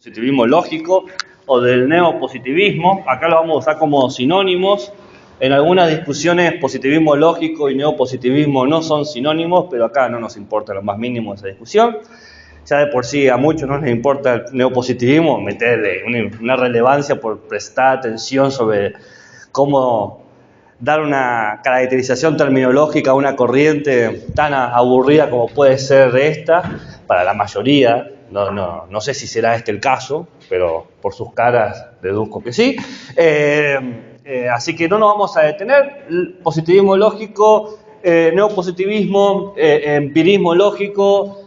positivismo lógico o del neopositivismo. Acá lo vamos a usar como sinónimos. En algunas discusiones positivismo lógico y neopositivismo no son sinónimos, pero acá no nos importa lo más mínimo esa discusión. Ya de por sí a muchos no les importa el neopositivismo, meterle una relevancia por prestar atención sobre cómo dar una caracterización terminológica a una corriente tan aburrida como puede ser esta, para la mayoría. No sé si será este el caso, pero por sus caras deduzco que sí. Así que no nos vamos a detener. Positivismo lógico, neopositivismo, empirismo lógico,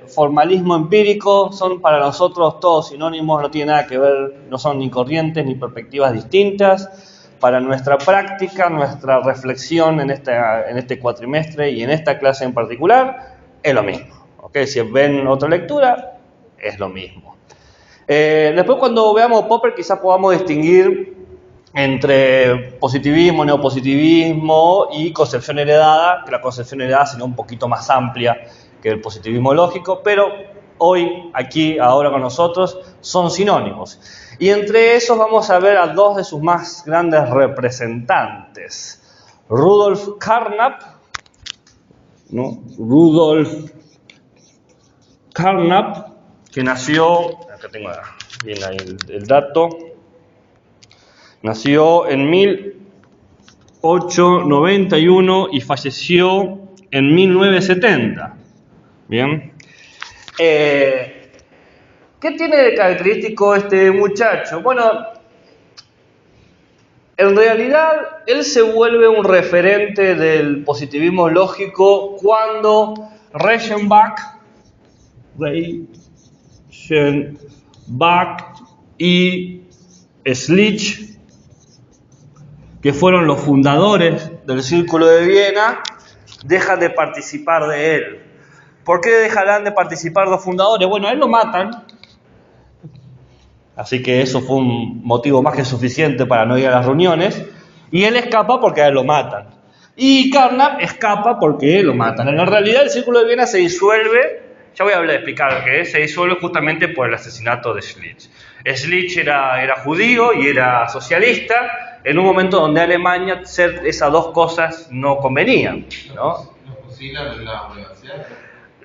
formalismo empírico, son para nosotros todos sinónimos, no tiene nada que ver, no son ni corrientes ni perspectivas distintas. Para nuestra práctica, nuestra reflexión en este cuatrimestre y en esta clase en particular, es lo mismo. ¿Okay? Si ven otra lectura, es lo mismo. Después cuando veamos Popper quizás podamos distinguir entre positivismo, neopositivismo y concepción heredada, que la concepción heredada sería un poquito más amplia que el positivismo lógico, pero hoy, aquí, ahora con nosotros, son sinónimos. Y entre esos vamos a ver a dos de sus más grandes representantes. Rudolf Carnap, ¿no? Rudolf Carnap, que nació, acá tengo bien ahí el dato, nació en 1891 y falleció en 1970. Bien. ¿Qué tiene de característico este muchacho? Bueno, en realidad él se vuelve un referente del positivismo lógico cuando Reichenbach y Schlich, que fueron los fundadores del Círculo de Viena, dejan de participar de él. ¿Por qué dejarán de participar los fundadores? Bueno, a él lo matan, así que eso fue un motivo más que suficiente para no ir a las reuniones, y él escapa porque a él lo matan. Y Carnap escapa porque lo matan. En realidad el Círculo de Viena se disuelve, ya voy a explicar qué es, se disuelve justamente por el asesinato de Schlich. Schlich era judío y era socialista, en un momento donde a Alemania ser esas dos cosas no convenían, ¿no? ¿Lo fusilan en la universidad?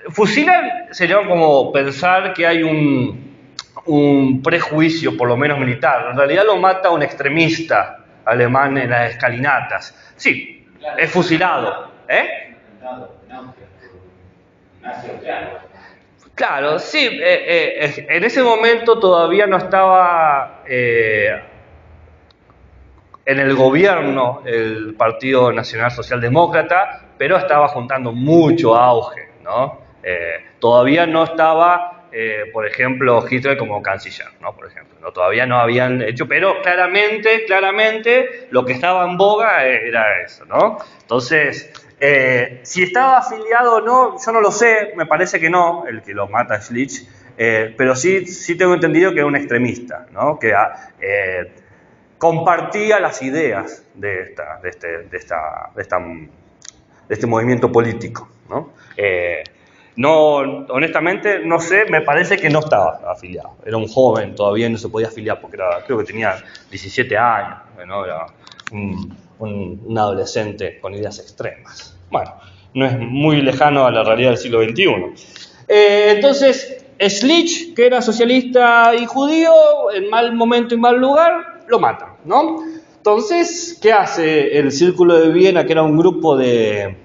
Fusilan sería como pensar que hay un prejuicio, por lo menos militar. En realidad lo mata un extremista alemán en las escalinatas. Sí, claro, es fusilado. Claro, sí. En ese momento todavía no estaba en el gobierno el Partido Nacional Socialdemócrata, pero estaba juntando mucho auge, ¿no? Todavía no estaba, por ejemplo, Hitler como canciller, ¿no? Por ejemplo, ¿no? Todavía no habían hecho, pero claramente lo que estaba en boga era eso, ¿no? Entonces, si estaba afiliado o no, yo no lo sé, me parece que no, el que lo mata es Schlich, pero sí tengo entendido que es un extremista, ¿no? Que compartía las ideas de este movimiento político, ¿no? No, honestamente, no sé, me parece que no estaba afiliado. Era un joven, todavía no se podía afiliar porque creo que tenía 17 años, ¿no? Era un adolescente con ideas extremas. Bueno, no es muy lejano a la realidad del siglo XXI. Entonces, Schlich, que era socialista y judío, en mal momento y mal lugar, lo matan, ¿no? Entonces, ¿qué hace el Círculo de Viena, que era un grupo de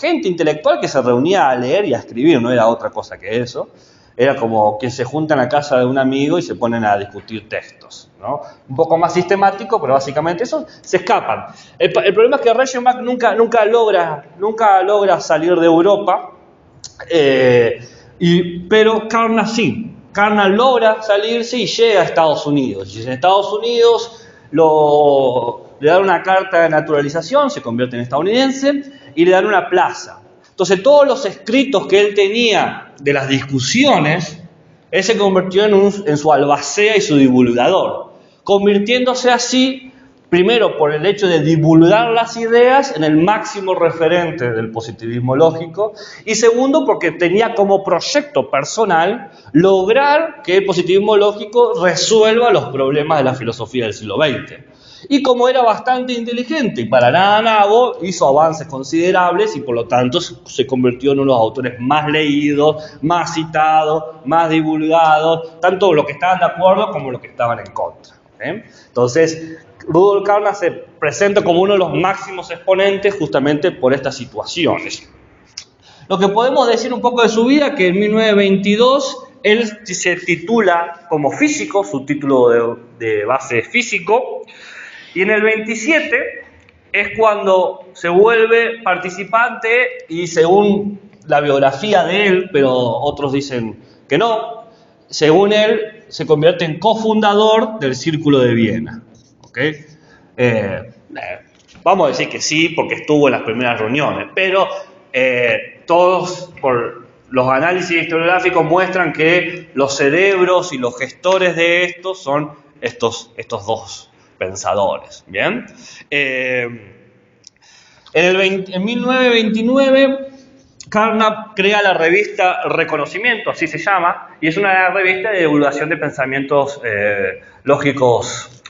gente intelectual que se reunía a leer y a escribir? No era otra cosa que eso. Era como que se juntan a casa de un amigo y se ponen a discutir textos, ¿no? Un poco más sistemático, pero básicamente eso, se escapan. El problema es que Reichenbach nunca logra salir de Europa, pero Carnap sí. Carnap logra salirse y llega a Estados Unidos. Y en Estados Unidos le dan una carta de naturalización, se convierte en estadounidense, y le dan una plaza. Entonces todos los escritos que él tenía de las discusiones, él se convirtió en su albacea y su divulgador, convirtiéndose así Primero, por el hecho de divulgar las ideas en el máximo referente del positivismo lógico. Y segundo, porque tenía como proyecto personal lograr que el positivismo lógico resuelva los problemas de la filosofía del siglo XX. Y como era bastante inteligente y para nada nabo, hizo avances considerables y por lo tanto se convirtió en uno de los autores más leídos, más citados, más divulgados, tanto los que estaban de acuerdo como los que estaban en contra. Entonces, Rudolf Carnap se presenta como uno de los máximos exponentes justamente por estas situaciones. Lo que podemos decir un poco de su vida, que en 1922 él se titula como físico, su título de base es físico, y en el 27 es cuando se vuelve participante y según la biografía de él, pero otros dicen que no, según él se convierte en cofundador del Círculo de Viena. ¿Okay? Vamos a decir que sí, porque estuvo en las primeras reuniones, pero todos por los análisis historiográficos muestran que los cerebros y los gestores de esto son estos dos pensadores. ¿Bien? En 1929 Carnap crea la revista Reconocimiento, así se llama, y es una revista de divulgación de pensamientos lógicos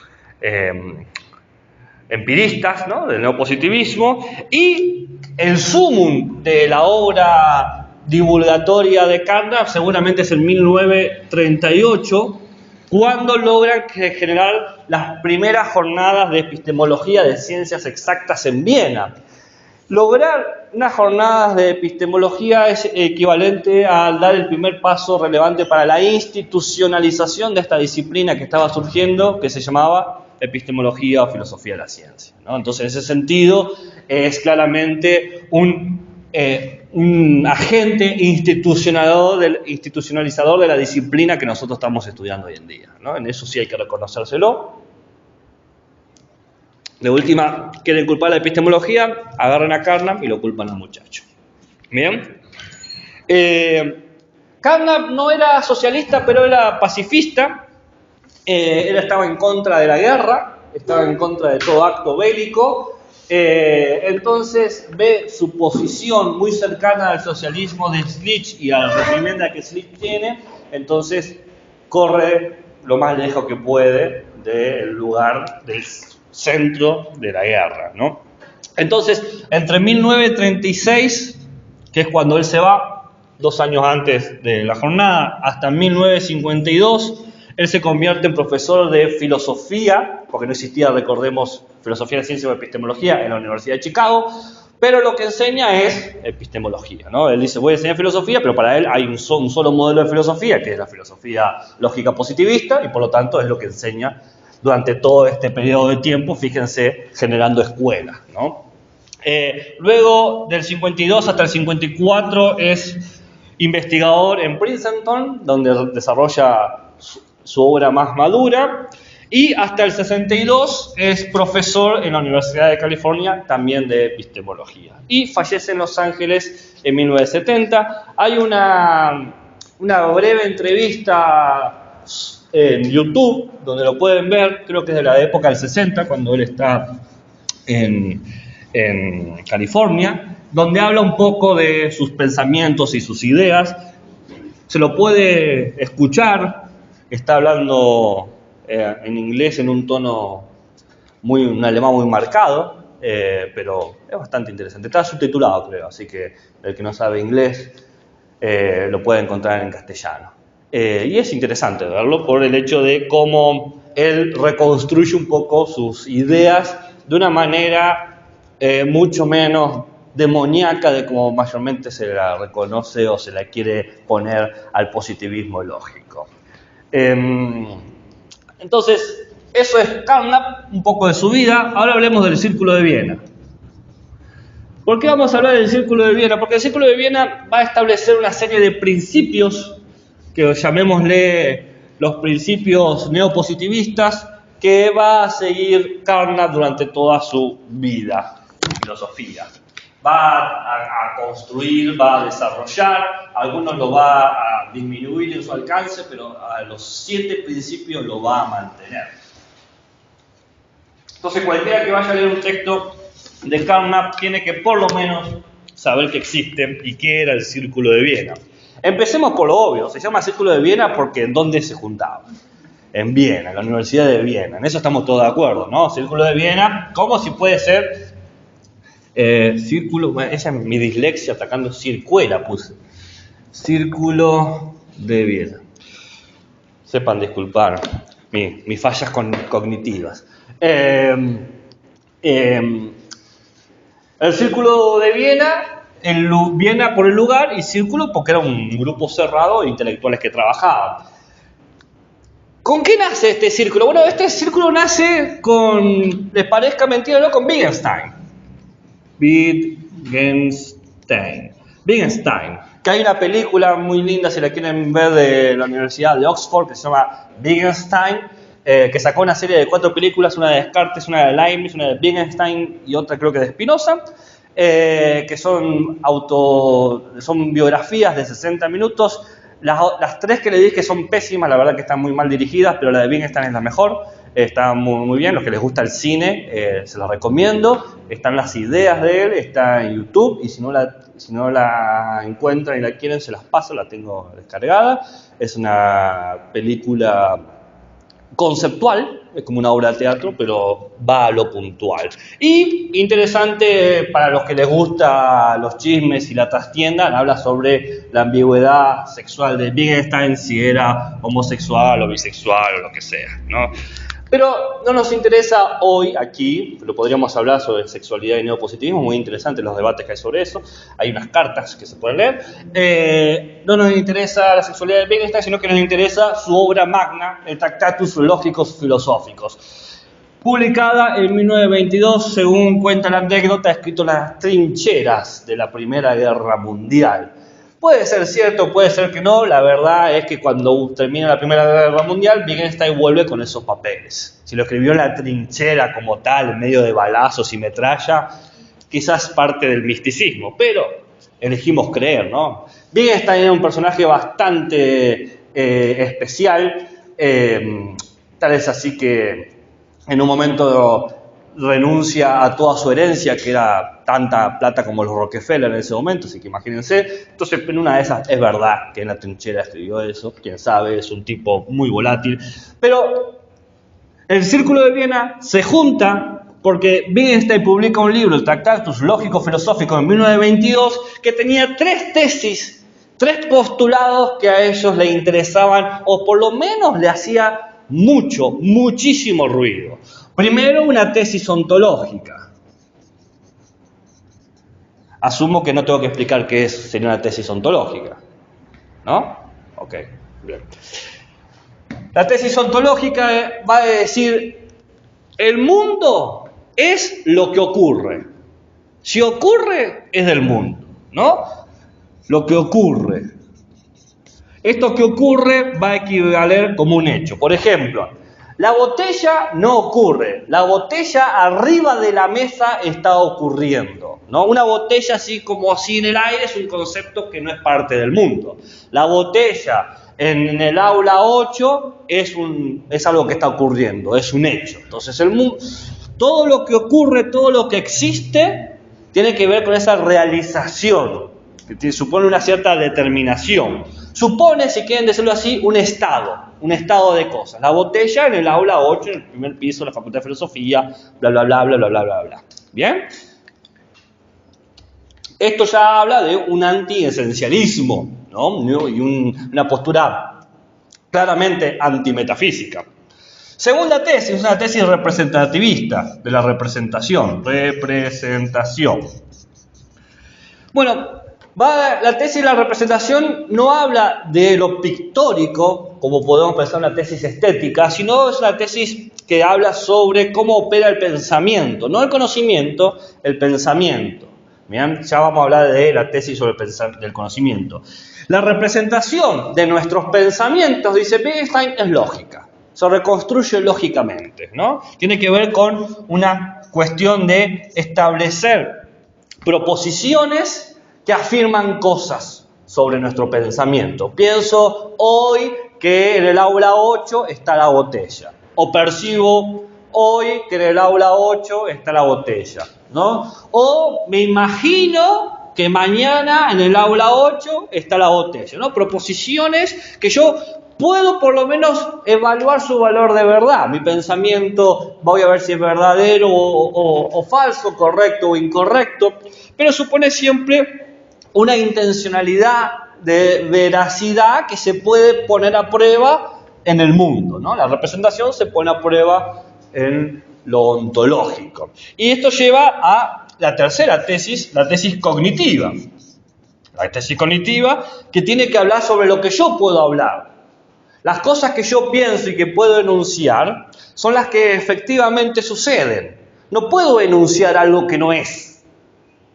empiristas, ¿no?, del neopositivismo, y el sumum de la obra divulgatoria de Carnap seguramente es en 1938, cuando logran generar las primeras jornadas de epistemología de ciencias exactas en Viena. Lograr unas jornadas de epistemología es equivalente a dar el primer paso relevante para la institucionalización de esta disciplina que estaba surgiendo, que se llamaba epistemología o filosofía de la ciencia, ¿no? Entonces, en ese sentido, es claramente un agente institucionalizador de la disciplina que nosotros estamos estudiando hoy en día, ¿no? En eso sí hay que reconocérselo. De última, quieren culpar a la epistemología, agarran a Carnap y lo culpan al muchacho. ¿Bien? Carnap no era socialista, pero era pacifista. Él estaba en contra de la guerra, estaba en contra de todo acto bélico. Entonces ve su posición muy cercana al socialismo de Schlick y a la reprimenda que Schlick tiene. Entonces corre lo más lejos que puede del lugar del centro de la guerra, ¿no? Entonces, entre 1936, que es cuando él se va, 2 años antes de la jornada, hasta 1952, él se convierte en profesor de filosofía, porque no existía, recordemos, filosofía de ciencia o epistemología en la Universidad de Chicago, pero lo que enseña es epistemología, ¿no? Él dice, voy a enseñar filosofía, pero para él hay un solo modelo de filosofía, que es la filosofía lógica positivista, y por lo tanto es lo que enseña durante todo este periodo de tiempo, fíjense, generando escuelas, ¿no? Luego, del 52 hasta el 54, es investigador en Princeton, donde desarrolla su obra más madura, y hasta el 62 es profesor en la Universidad de California, también de epistemología. Y fallece en Los Ángeles en 1970. Hay una breve entrevista en YouTube, donde lo pueden ver, creo que es de la época del 60, cuando él está en California, donde habla un poco de sus pensamientos y sus ideas. Se lo puede escuchar, está hablando en inglés en un tono un alemán muy marcado, pero es bastante interesante. Está subtitulado, creo, así que el que no sabe inglés lo puede encontrar en castellano. Y es interesante verlo por el hecho de cómo él reconstruye un poco sus ideas de una manera mucho menos demoníaca de como mayormente se la reconoce o se la quiere poner al positivismo lógico. Entonces, eso es Carnap, un poco de su vida. Ahora hablemos del Círculo de Viena. ¿Por qué vamos a hablar del Círculo de Viena? Porque el Círculo de Viena va a establecer una serie de principios, que llamémosle los principios neopositivistas, que va a seguir Carnap durante toda su vida, su filosofía. Va a construir, va a desarrollar, algunos lo va a disminuir en su alcance, pero a los 7 principios lo va a mantener. Entonces cualquiera que vaya a leer un texto de Carnap tiene que por lo menos saber que existe y qué era el Círculo de Viena. Empecemos por lo obvio, se llama Círculo de Viena porque ¿en dónde se juntaba? En Viena, en la Universidad de Viena, en eso estamos todos de acuerdo, ¿no? Círculo de Viena, ¿cómo si puede ser círculo? Bueno, esa es mi dislexia atacando circuela puse. Círculo de Viena. Sepan disculpar mis fallas cognitivas. El Círculo de Viena, Viena por el lugar y Círculo porque era un grupo cerrado de intelectuales que trabajaban. ¿Con qué nace este círculo? Bueno, este círculo nace con, les parezca mentira, ¿no? Con Wittgenstein. Wittgenstein. Que hay una película muy linda, si la quieren ver, de la Universidad de Oxford, que se llama Wittgenstein, que sacó una serie de 4 películas, una de Descartes, una de Leibniz, una de Wittgenstein y otra creo que de Spinoza, que son biografías de 60 minutos. Las 3 que le dije son pésimas, la verdad que están muy mal dirigidas, pero la de Wittgenstein es la mejor, está muy bien. Los que les gusta el cine, se los recomiendo. Están las ideas de él, está en YouTube, y si no la encuentran y la quieren, se las paso, la tengo descargada. Es una película conceptual, es como una obra de teatro, pero va a lo puntual. Y interesante para los que les gustan los chismes y la trastienda, habla sobre la ambigüedad sexual de Wittgenstein, si era homosexual o bisexual o lo que sea, ¿no? Pero no nos interesa hoy aquí, lo podríamos hablar sobre sexualidad y neopositivismo, muy interesantes los debates que hay sobre eso, hay unas cartas que se pueden leer. No nos interesa la sexualidad de Wittgenstein, sino que nos interesa su obra magna, el Tractatus Zoológicos Filosóficos, publicada en 1922, según cuenta la anécdota, escrito en las trincheras de la Primera Guerra Mundial. Puede ser cierto, puede ser que no, la verdad es que cuando termina la Primera Guerra Mundial, Wittgenstein vuelve con esos papeles. Si lo escribió en la trinchera como tal, en medio de balazos y metralla, quizás parte del misticismo, pero elegimos creer, ¿no? Wittgenstein era un personaje bastante especial, tal es así que en un momento renuncia a toda su herencia, que era tanta plata como los Rockefeller en ese momento, así que imagínense. Entonces, en una de esas es verdad que en la trinchera escribió eso, quién sabe, es un tipo muy volátil. Pero el Círculo de Viena se junta porque Wittgenstein publica un libro, el Tractatus Lógico-Filosófico, en 1922, que tenía 3 tesis, 3 postulados que a ellos les interesaban, o por lo menos le hacía muchísimo ruido. Primero, una tesis ontológica. Asumo que no tengo que explicar qué sería una tesis ontológica, ¿no? Ok, bien. La tesis ontológica va a decir, el mundo es lo que ocurre. Si ocurre, es del mundo, ¿no? Lo que ocurre. Esto que ocurre va a equivaler como un hecho. Por ejemplo, la botella no ocurre, la botella arriba de la mesa está ocurriendo, ¿no? Una botella así como así en el aire es un concepto que no es parte del mundo. La botella en el aula 8 es algo que está ocurriendo, es un hecho. Entonces todo lo que ocurre, todo lo que existe, tiene que ver con esa realización, que supone una cierta determinación. Supone, si quieren decirlo así, un estado de cosas. La botella en el aula 8, en el primer piso de la Facultad de Filosofía, bla, bla, bla, bla, bla, bla, bla, bla. ¿Bien? Esto ya habla de un anti-esencialismo, ¿no? Y una postura claramente antimetafísica. Segunda tesis, una tesis representativista, de la representación. Bueno, la tesis de la representación no habla de lo pictórico, como podemos pensar una tesis estética, sino es una tesis que habla sobre cómo opera el pensamiento, no el conocimiento, el pensamiento. Bien, ya vamos a hablar de la tesis sobre del conocimiento. La representación de nuestros pensamientos, dice Wittgenstein, es lógica, se reconstruye lógicamente, ¿no? Tiene que ver con una cuestión de establecer proposiciones que afirman cosas sobre nuestro pensamiento. Pienso hoy que en el aula 8 está la botella. O percibo hoy que en el aula 8 está la botella, ¿no? O me imagino que mañana en el aula 8 está la botella, ¿no? Proposiciones que yo puedo por lo menos evaluar su valor de verdad. Mi pensamiento, voy a ver si es verdadero o falso, correcto o incorrecto, pero supone siempre una intencionalidad de veracidad que se puede poner a prueba en el mundo, ¿no? La representación se pone a prueba en lo ontológico. Y esto lleva a la tercera tesis, la tesis cognitiva. La tesis cognitiva que tiene que hablar sobre lo que yo puedo hablar. Las cosas que yo pienso y que puedo enunciar son las que efectivamente suceden. No puedo enunciar algo que no es,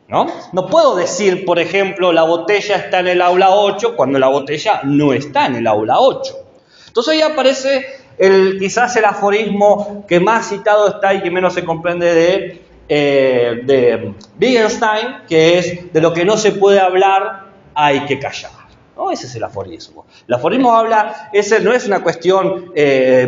¿no? No puedo decir, por ejemplo, la botella está en el aula 8 cuando la botella no está en el aula 8. Entonces ahí aparece quizás el aforismo que más citado está y que menos se comprende de Wittgenstein, que es: de lo que no se puede hablar hay que callar. ¿No? Ese es el aforismo. El aforismo no es una cuestión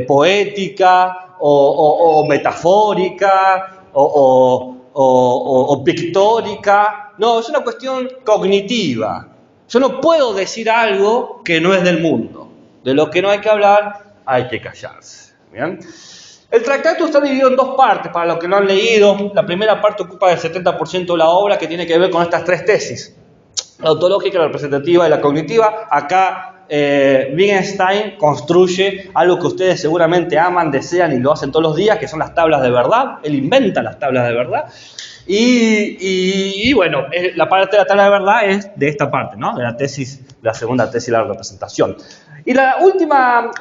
poética o metafórica o pictórica. No, es una cuestión cognitiva. Yo no puedo decir algo que no es del mundo. De lo que no hay que hablar, hay que callarse. ¿Bien? El tractato está dividido en dos partes, para los que no han leído. La primera parte ocupa el 70% de la obra, que tiene que ver con estas tres tesis: la ontológica, la representativa y la cognitiva. Acá Wittgenstein construye algo que ustedes seguramente aman, desean y lo hacen todos los días, que son las tablas de verdad. Él inventa las tablas de verdad. Y bueno, la parte de la tabla de verdad es de esta parte, ¿no? De la segunda tesis, la representación. Y la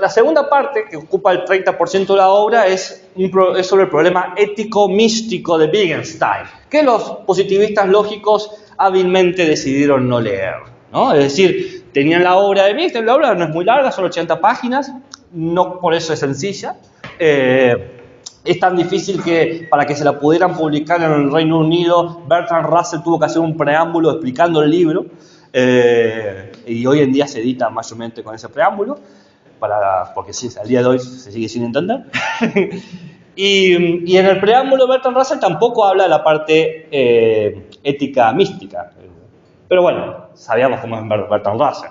segunda parte, que ocupa el 30% de la obra, es sobre el problema ético-místico de Wittgenstein, que los positivistas lógicos hábilmente decidieron no leer, ¿no? Es decir, tenían la obra de Wittgenstein. La obra no es muy larga, son 80 páginas, no por eso es sencilla. Es tan difícil que para que se la pudieran publicar en el Reino Unido, Bertrand Russell tuvo que hacer un preámbulo explicando el libro, y hoy en día se edita mayormente con ese preámbulo, porque sí, al día de hoy se sigue sin entender. Y en el preámbulo Bertrand Russell tampoco habla de la parte ética mística. Pero bueno, sabíamos cómo es Bertrand Russell.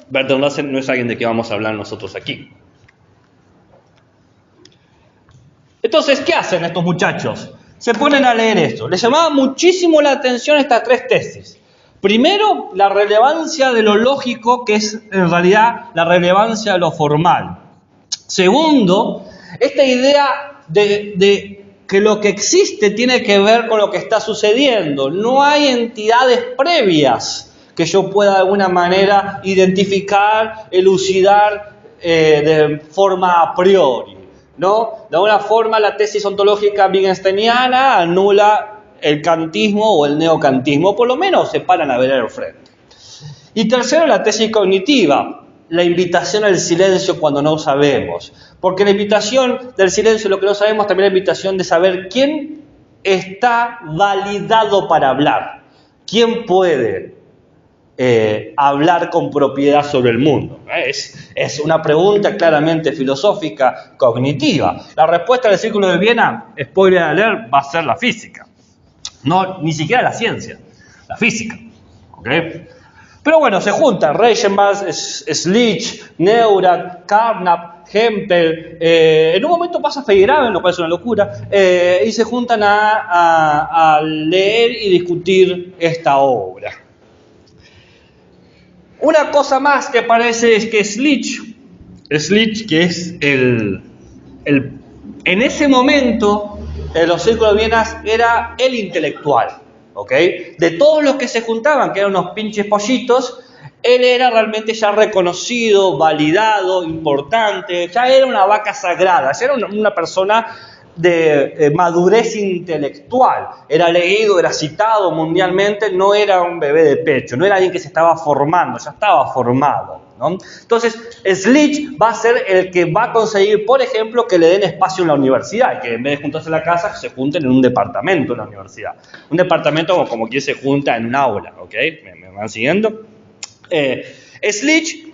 Bertrand Russell no es alguien de que vamos a hablar nosotros aquí. Entonces, ¿qué hacen estos muchachos? Se ponen a leer esto. Les llamaba muchísimo la atención estas tres tesis. Primero, la relevancia de lo lógico, que es en realidad la relevancia de lo formal. Segundo, esta idea de que lo que existe tiene que ver con lo que está sucediendo. No hay entidades previas que yo pueda de alguna manera identificar, elucidar de forma a priori, ¿no? De alguna forma la tesis ontológica wittgensteiniana anula el kantismo o el neokantismo, o por lo menos se paran a ver al frente. Y tercero, la tesis cognitiva, la invitación al silencio cuando no sabemos. Porque la invitación del silencio, lo que no sabemos, también la invitación de saber quién está validado para hablar, quién puede hablar con propiedad sobre el mundo. Es una pregunta claramente filosófica, cognitiva. La respuesta del Círculo de Viena, spoiler alert, va a ser la física. No, ni siquiera la ciencia, la física. ¿Okay? Pero bueno, se juntan Reichenbach, Schlich, Neurath, Carnap, Hempel. En un momento pasa Feyerabend, lo cual es una locura, y se juntan a leer y discutir esta obra. Una cosa más que aparece es que Schlich, que es en ese momento, en los círculos de Viena, era el intelectual, ¿ok? De todos los que se juntaban, que eran unos pinches pollitos, él era realmente ya reconocido, validado, importante, ya era una vaca sagrada, ya era una persona de madurez intelectual, era leído, era citado mundialmente, no era un bebé de pecho, no era alguien que se estaba formando, ya estaba formado, ¿no? Entonces, Schlich va a ser el que va a conseguir, por ejemplo, que le den espacio en la universidad, y que en vez de juntarse en la casa, se junten en un departamento en la universidad. Un departamento como quien se junta en un aula, ¿ok? ¿Me van siguiendo? Schlich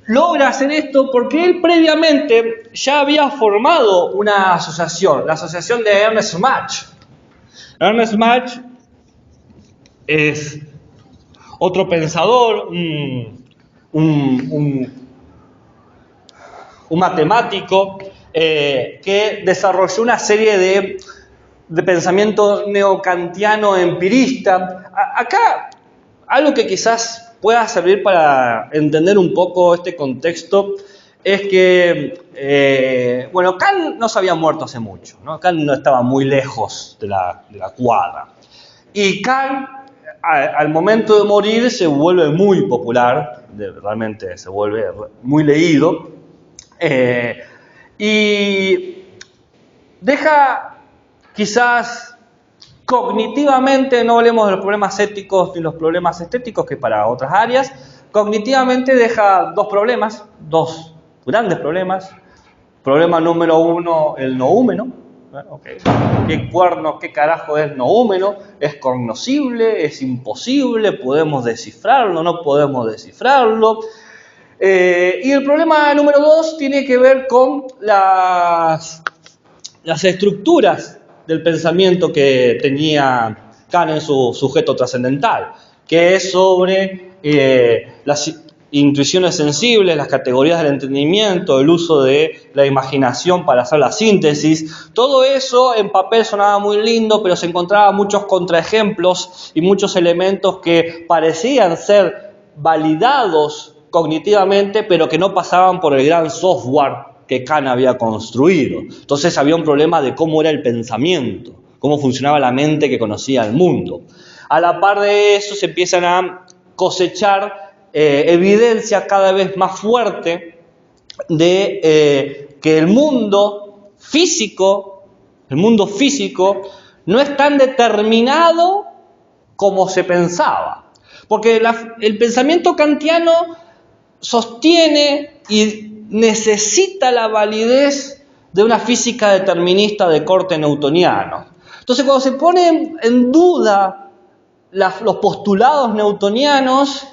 logra hacer esto porque él previamente ya había formado una asociación, la asociación de Ernest Mach. Ernest Mach es otro pensador, un matemático que desarrolló una serie de pensamiento neokantiano empirista. Acá, algo que quizás pueda servir para entender un poco este contexto es que, Kant no se había muerto hace mucho, ¿no? Kant no estaba muy lejos de la cuadra. Y Kant, al momento de morir, se vuelve muy popular, realmente se vuelve muy leído, y deja quizás cognitivamente, no hablemos de los problemas éticos ni los problemas estéticos, que para otras áreas, cognitivamente deja dos grandes problemas. Problema número uno, el noúmeno. Okay. ¿Qué carajo es noúmeno? ¿Es cognoscible? ¿Es imposible? ¿Podemos descifrarlo? ¿No podemos descifrarlo? Y el problema número dos tiene que ver con las estructuras del pensamiento que tenía Kant en su sujeto trascendental, que es sobre las intuiciones sensibles, las categorías del entendimiento, el uso de la imaginación para hacer la síntesis. Todo eso en papel sonaba muy lindo, pero se encontraba muchos contraejemplos y muchos elementos que parecían ser validados cognitivamente, pero que no pasaban por el gran software que Kant había construido. Entonces había un problema de cómo era el pensamiento, cómo funcionaba la mente que conocía el mundo. A la par de eso se empiezan a cosechar evidencia cada vez más fuerte de que el mundo físico no es tan determinado como se pensaba. Porque el pensamiento kantiano sostiene y necesita la validez de una física determinista de corte newtoniano. Entonces, cuando se ponen en duda los postulados newtonianos,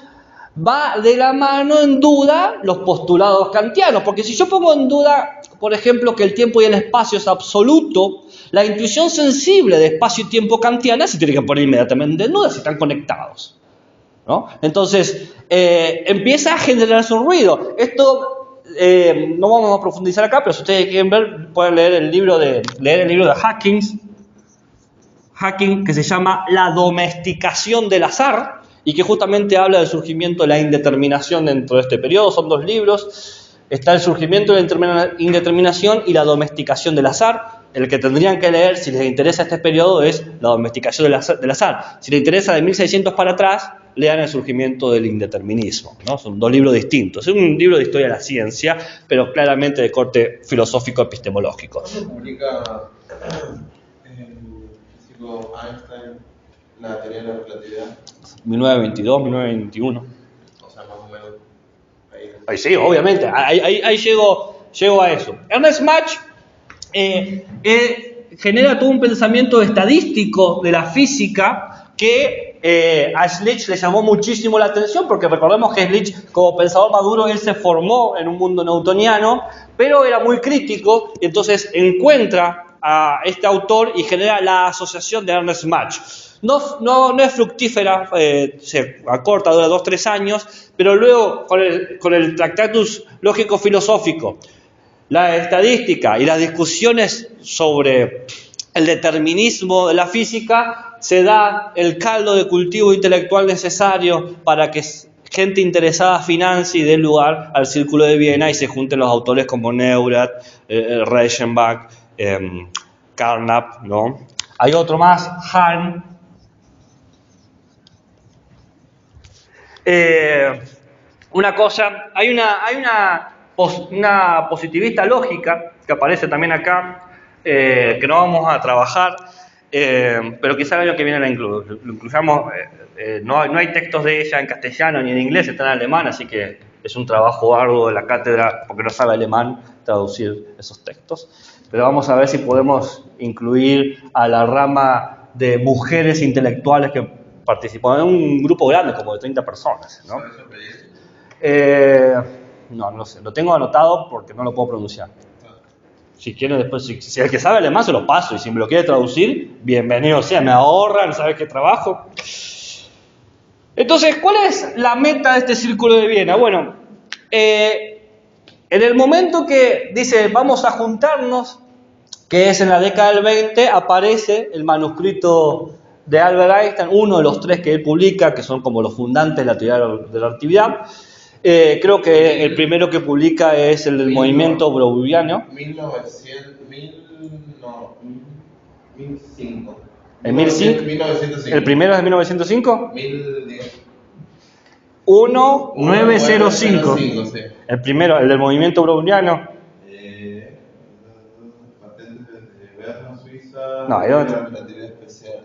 va de la mano en duda los postulados kantianos. Porque si yo pongo en duda, por ejemplo, que el tiempo y el espacio es absoluto, la intuición sensible de espacio y tiempo kantiana se tiene que poner inmediatamente en duda si están conectados, ¿no? Entonces, empieza a generarse un ruido. Esto no vamos a profundizar acá, pero si ustedes quieren ver, pueden leer el libro de Hacking, que se llama La domesticación del azar, y que justamente habla del surgimiento de la indeterminación dentro de este periodo. Son dos libros. Está el surgimiento de la indeterminación y la domesticación del azar. El que tendrían que leer, si les interesa este periodo, es la domesticación del azar. Si les interesa de 1600 para atrás, lean el surgimiento del indeterminismo, ¿no? Son dos libros distintos. Es un libro de historia de la ciencia, pero claramente de corte filosófico epistemológico. ¿Cuándo publica el físico Einstein la teoría de la relatividad? 1922, 1921. O sea, más o menos ahí. Ahí sí, obviamente. Ahí llego a eso. Ernest Mach genera todo un pensamiento estadístico de la física que a Schlick le llamó muchísimo la atención, porque recordemos que Schlick, como pensador maduro, él se formó en un mundo newtoniano, pero era muy crítico, y entonces encuentra a este autor y genera la asociación de Ernest Mach. No es fructífera, se acorta, dura 2-3 años, pero luego con el Tractatus Lógico-Filosófico, la estadística y las discusiones sobre el determinismo de la física, se da el caldo de cultivo intelectual necesario para que gente interesada financie y dé lugar al Círculo de Viena y se junten los autores como Neurath, Reichenbach, Carnap, ¿no? Hay otro más, Hahn. Una cosa, hay una positivista lógica que aparece también acá, que no vamos a trabajar, pero quizá el año que viene lo incluyamos. No hay textos de ella en castellano ni en inglés, está en alemán, así que es un trabajo arduo de la cátedra, porque no sabe alemán, traducir esos textos. Pero vamos a ver si podemos incluir a la rama de mujeres intelectuales que participan en un grupo grande, como de 30 personas, ¿no? No, no sé. Lo tengo anotado porque no lo puedo pronunciar. Si quieren después, si el que sabe alemán se lo paso. Y si me lo quiere traducir, bienvenido sea. Me ahorran, ¿sabes qué trabajo? Entonces, ¿cuál es la meta de este Círculo de Viena? Bueno, en el momento que dice vamos a juntarnos, que es en la década del 20, aparece el manuscrito de Albert Einstein, uno de los tres que él publica, que son como los fundantes de la teoría de la relatividad. Creo que el primero que publica es el del movimiento browniano. 1005. ¿En 1905? ¿El primero es de 1905? 1905. Sí. El primero, el del movimiento browniano. No, hay otro. Relatividad especial.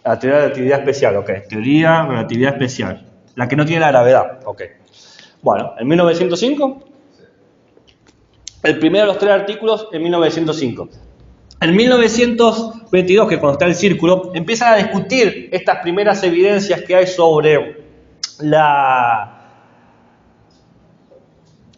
La teoría de relatividad especial, ok. Teoría de relatividad especial. La que no tiene la gravedad, ok. Bueno, en 1905. El primero de los tres artículos en 1905. En 1922, que cuando está el círculo, empiezan a discutir estas primeras evidencias que hay sobre la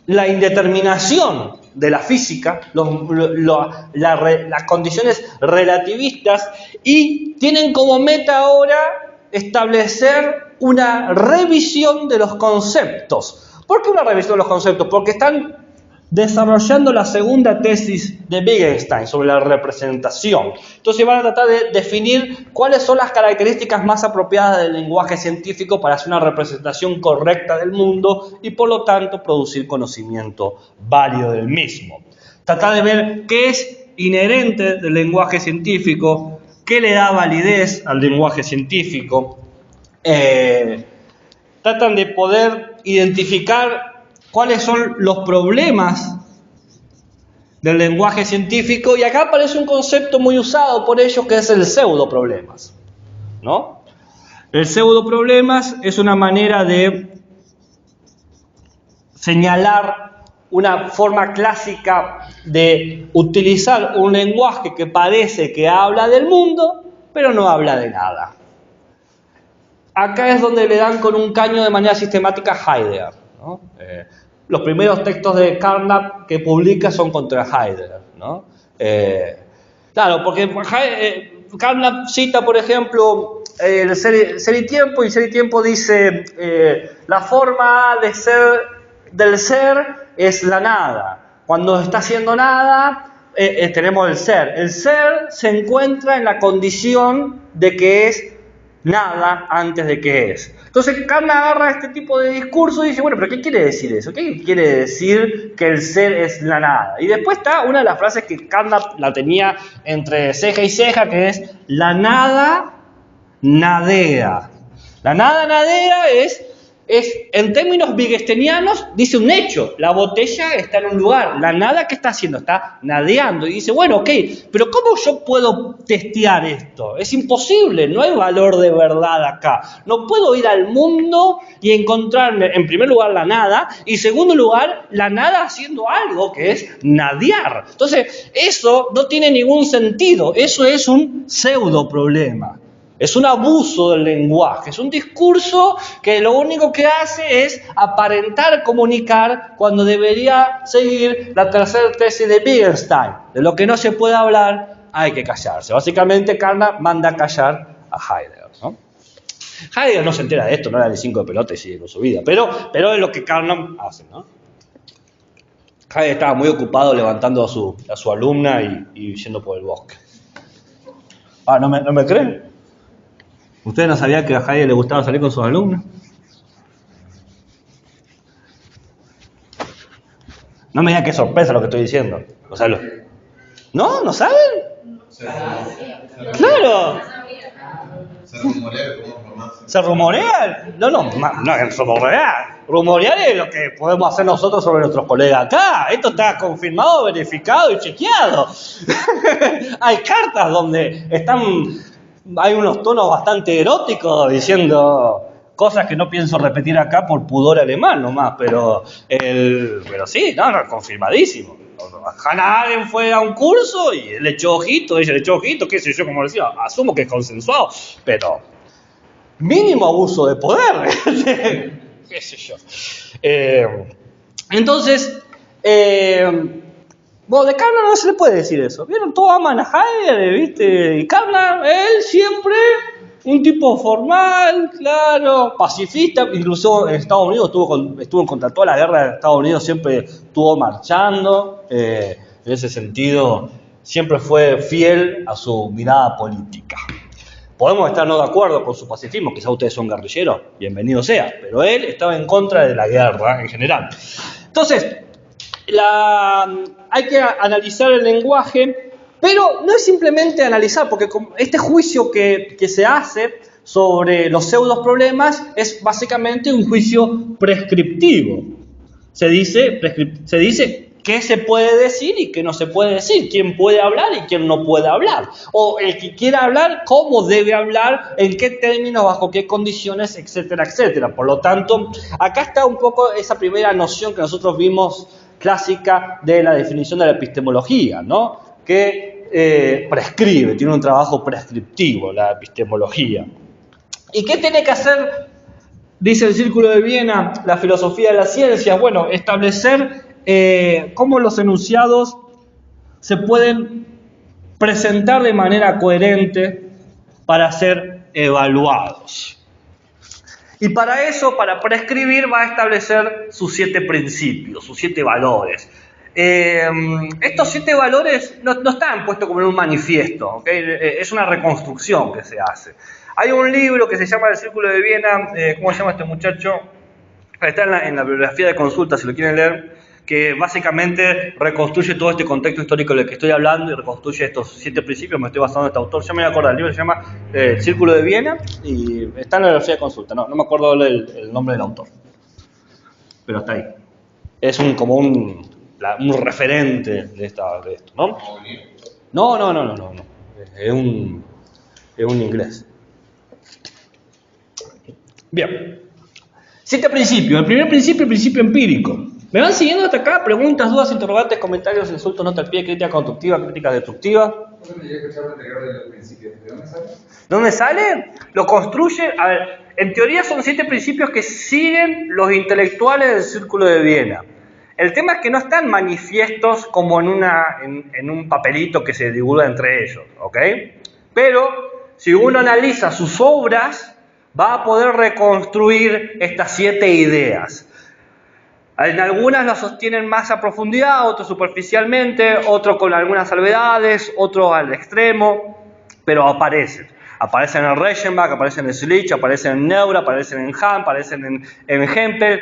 indeterminación de la física, las condiciones relativistas, y tienen como meta ahora establecer una revisión de los conceptos. ¿Por qué una revisión de los conceptos? Porque están desarrollando la segunda tesis de Wittgenstein sobre la representación. Entonces van a tratar de definir cuáles son las características más apropiadas del lenguaje científico para hacer una representación correcta del mundo y por lo tanto producir conocimiento válido del mismo. Tratar de ver qué es inherente del lenguaje científico, qué le da validez al lenguaje científico. Tratan de poder identificar cuáles son los problemas del lenguaje científico, y acá aparece un concepto muy usado por ellos que es el pseudoproblemas, ¿no? El pseudoproblemas es una manera de señalar una forma clásica de utilizar un lenguaje que parece que habla del mundo, pero no habla de nada. Acá es donde le dan con un caño de manera sistemática a Heidegger, ¿no? Los primeros textos de Carnap que publica son contra Heidegger, ¿no? Claro, porque Carnap cita, por ejemplo, el ser y tiempo, y ser y tiempo dice la forma de ser del ser es la nada. Cuando está haciendo nada, tenemos el ser. El ser se encuentra en la condición de que es nada antes de que es. Entonces Carnap agarra este tipo de discurso y dice, bueno, pero ¿qué quiere decir eso? ¿Qué quiere decir que el ser es la nada? Y después está una de las frases que Carnap la tenía entre ceja y ceja, que es la nada nadea. La nada nadea es en términos wittgensteinianos, dice un hecho. La botella está en un lugar. La nada, ¿qué está haciendo? Está nadeando. Y dice, bueno, ok, pero ¿cómo yo puedo testear esto? Es imposible, no hay valor de verdad acá. No puedo ir al mundo y encontrarme, en primer lugar, la nada, y en segundo lugar, la nada haciendo algo, que es nadear. Entonces, eso no tiene ningún sentido. Eso es un pseudo problema. Es un abuso del lenguaje, es un discurso que lo único que hace es aparentar comunicar cuando debería seguir la tercera tesis de Wittgenstein. De lo que no se puede hablar, hay que callarse. Básicamente, Carnap manda a callar a Heidegger, ¿no? Heidegger no se entera de esto, no era ni 5 de pelota y sigue con su vida, pero es lo que Carnap hace, ¿no? Heidegger estaba muy ocupado levantando a su alumna y yendo por el bosque. ¿No me creen? ¿Ustedes no sabían que a Heidegger le gustaba salir con sus alumnos? No me digan qué sorpresa lo que estoy diciendo. O sea, ¿No? ¿No saben? ¡Claro! Se rumorea como romance. ¿Se rumorea? No es rumorear. Rumorear es lo que podemos hacer nosotros sobre nuestros colegas acá. Esto está confirmado, verificado y chequeado. Hay cartas donde hay unos tonos bastante eróticos diciendo cosas que no pienso repetir acá por pudor alemán nomás, pero sí, confirmadísimo. Hannah Arendt fue a un curso y él le echó ojito, ella le echó ojito, qué sé yo, como decía, asumo que es consensuado, pero mínimo abuso de poder. qué sé yo. Entonces, bueno, de Karpman no se le puede decir eso. ¿Vieron? Todos aman a Heidegger, ¿viste? Y Karpman, él siempre un tipo formal, claro, pacifista. Incluso en Estados Unidos estuvo contra toda la guerra de Estados Unidos, siempre estuvo marchando. En ese sentido, siempre fue fiel a su mirada política. Podemos estar no de acuerdo con su pacifismo, quizá ustedes son guerrilleros, bienvenido sea, pero él estaba en contra de la guerra en general. Entonces, hay que analizar el lenguaje, pero no es simplemente analizar, porque este juicio que se hace sobre los pseudos problemas es básicamente un juicio prescriptivo. Se dice qué se puede decir y qué no se puede decir, quién puede hablar y quién no puede hablar, o el que quiera hablar, cómo debe hablar, en qué términos, bajo qué condiciones, etcétera, etcétera. Por lo tanto, acá está un poco esa primera noción que nosotros vimos clásica de la definición de la epistemología, ¿no? Que prescribe, tiene un trabajo prescriptivo la epistemología. ¿Y qué tiene que hacer, dice el Círculo de Viena, la filosofía de la ciencia? Bueno, establecer cómo los enunciados se pueden presentar de manera coherente para ser evaluados. Y para eso, para prescribir, va a establecer sus 7 principios, sus 7 valores. Estos 7 valores no están puestos como en un manifiesto, ¿okay? Es una reconstrucción que se hace. Hay un libro que se llama El Círculo de Viena, ¿cómo se llama este muchacho? Está en la bibliografía de consulta, si lo quieren leer, que básicamente reconstruye todo este contexto histórico del que estoy hablando y reconstruye estos 7 principios. Me estoy basando en este autor, ya me voy a acordar, el libro se llama El Círculo de Viena y está en la bibliografía de consulta. No me acuerdo el nombre del autor, pero está ahí. Es como un referente de esto, ¿no? No. Es un inglés. Bien. 7 principios. El primer principio, el principio empírico. ¿Me van siguiendo hasta acá? Preguntas, dudas, interrogantes, comentarios, insultos, nota al pie, crítica constructiva, crítica destructiva. ¿De dónde sale? Lo construye. A ver, en teoría son 7 principios que siguen los intelectuales del Círculo de Viena. El tema es que no están manifiestos como en un papelito que se divulga entre ellos, ¿ok? Pero si uno analiza sus obras, va a poder reconstruir estas 7 ideas. En algunas las sostienen más a profundidad, otros superficialmente, otros con algunas salvedades, otros al extremo, pero aparecen. Aparecen en Reichenbach, aparecen en Schlich, aparecen en Neura, aparecen en Hahn, aparecen en Hempel,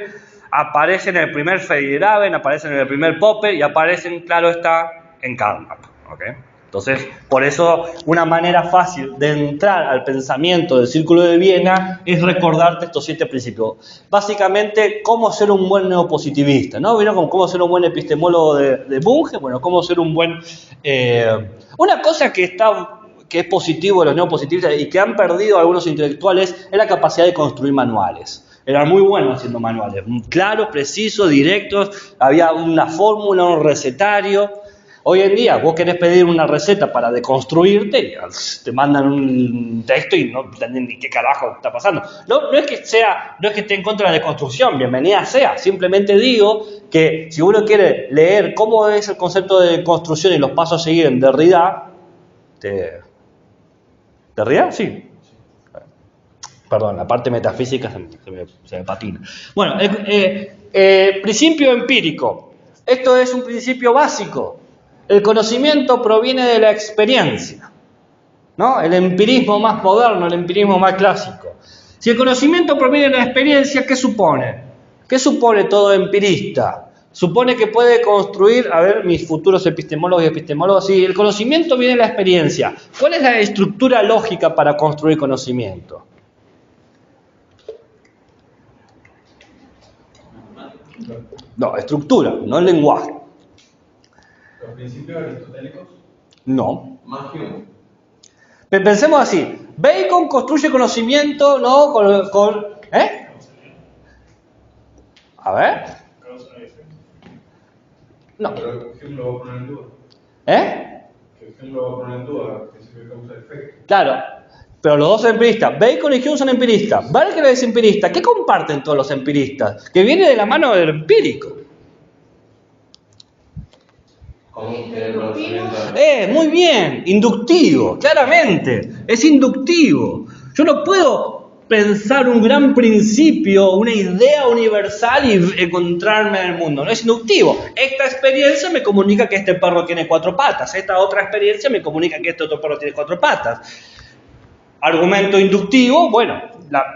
aparecen en el primer Feyerabend, aparecen en el primer Popper y aparecen, claro está, en Karl Marx. ¿Okay? Entonces, por eso una manera fácil de entrar al pensamiento del Círculo de Viena es recordarte estos 7 principios. Básicamente, cómo ser un buen neopositivista, ¿no? ¿Vieron cómo ser un buen epistemólogo de Bunge? Bueno, cómo ser un buen... Una cosa que es positivo de los neopositivistas y que han perdido algunos intelectuales es la capacidad de construir manuales. Eran muy buenos haciendo manuales, claros, precisos, directos, había una fórmula, un recetario. Hoy en día, vos querés pedir una receta para deconstruirte, te mandan un texto y no entendés ni qué carajo está pasando. No es que esté en contra de la deconstrucción, bienvenida sea. Simplemente digo que si uno quiere leer cómo es el concepto de construcción y los pasos a seguir en Derrida, ¿Derrida? Sí. Perdón, la parte metafísica se me patina. Bueno, principio empírico. Esto es un principio básico. El conocimiento proviene de la experiencia, ¿no? El empirismo más moderno, el empirismo más clásico. Si el conocimiento proviene de la experiencia, ¿qué supone? ¿Qué supone todo empirista? Supone que puede construir, mis futuros epistemólogos y epistemólogos, sí, el conocimiento viene de la experiencia. ¿Cuál es la estructura lógica para construir conocimiento? No, estructura, no el lenguaje. ¿Los principios aristotélicos? No. Más que uno. Pensemos así. Bacon construye conocimiento, ¿no? A ver. No. Pero ¿quién lo va a poner en duda? ¿Quién lo va a poner en duda? El principio de causa y efecto. Claro. Pero los dos son empiristas. Bacon y Hume son empiristas. Berkeley es empirista. ¿Qué comparten todos los empiristas? Que viene de la mano del empírico. ¿Cómo tener conocimiento? Muy bien, inductivo, claramente, es inductivo. Yo no puedo pensar un gran principio, una idea universal y encontrarme en el mundo, no es inductivo. Esta experiencia me comunica que este perro tiene 4 patas, esta otra experiencia me comunica que este otro perro tiene 4 patas. Argumento inductivo, bueno,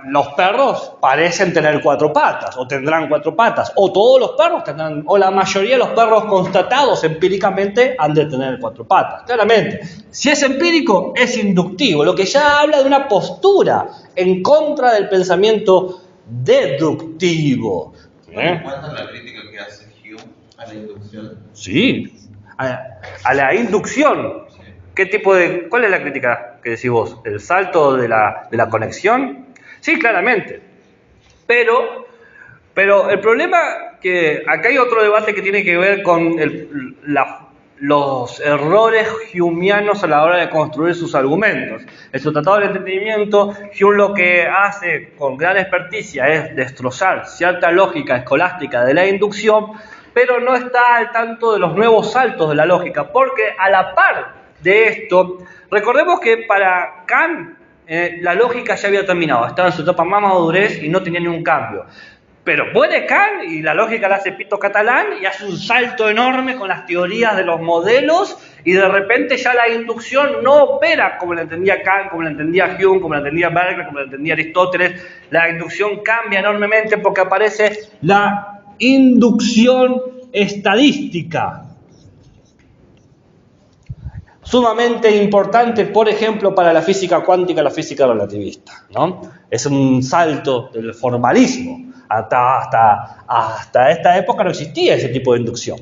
los perros parecen tener 4 patas, o tendrán 4 patas, o todos los perros tendrán, o la mayoría de los perros constatados empíricamente han de tener 4 patas. Claramente, si es empírico, es inductivo, lo que ya habla de una postura en contra del pensamiento deductivo. ¿Cuánta la crítica que hace Hume a la inducción? Sí, a la inducción. ¿Qué tipo de, cuál es la crítica que decís vos? ¿El salto de la conexión? Sí, claramente. Pero el problema que acá hay otro debate que tiene que ver con los errores humeanos a la hora de construir sus argumentos. En su Tratado del Entendimiento, Hume lo que hace con gran experticia es destrozar cierta lógica escolástica de la inducción, pero no está al tanto de los nuevos saltos de la lógica, porque a la par de esto, recordemos que para Kant la lógica ya había terminado, estaba en su etapa más madurez y no tenía ningún cambio. Pero puede Kant y la lógica la hace Pito Catalán y hace un salto enorme con las teorías de los modelos y de repente ya la inducción no opera como la entendía Kant, como la entendía Hume, como la entendía Berkeley, como la entendía Aristóteles. La inducción cambia enormemente porque aparece la inducción estadística. Sumamente importante, por ejemplo, para la física cuántica, la física relativista, ¿no? Es un salto del formalismo. Hasta esta época no existía ese tipo de inducción.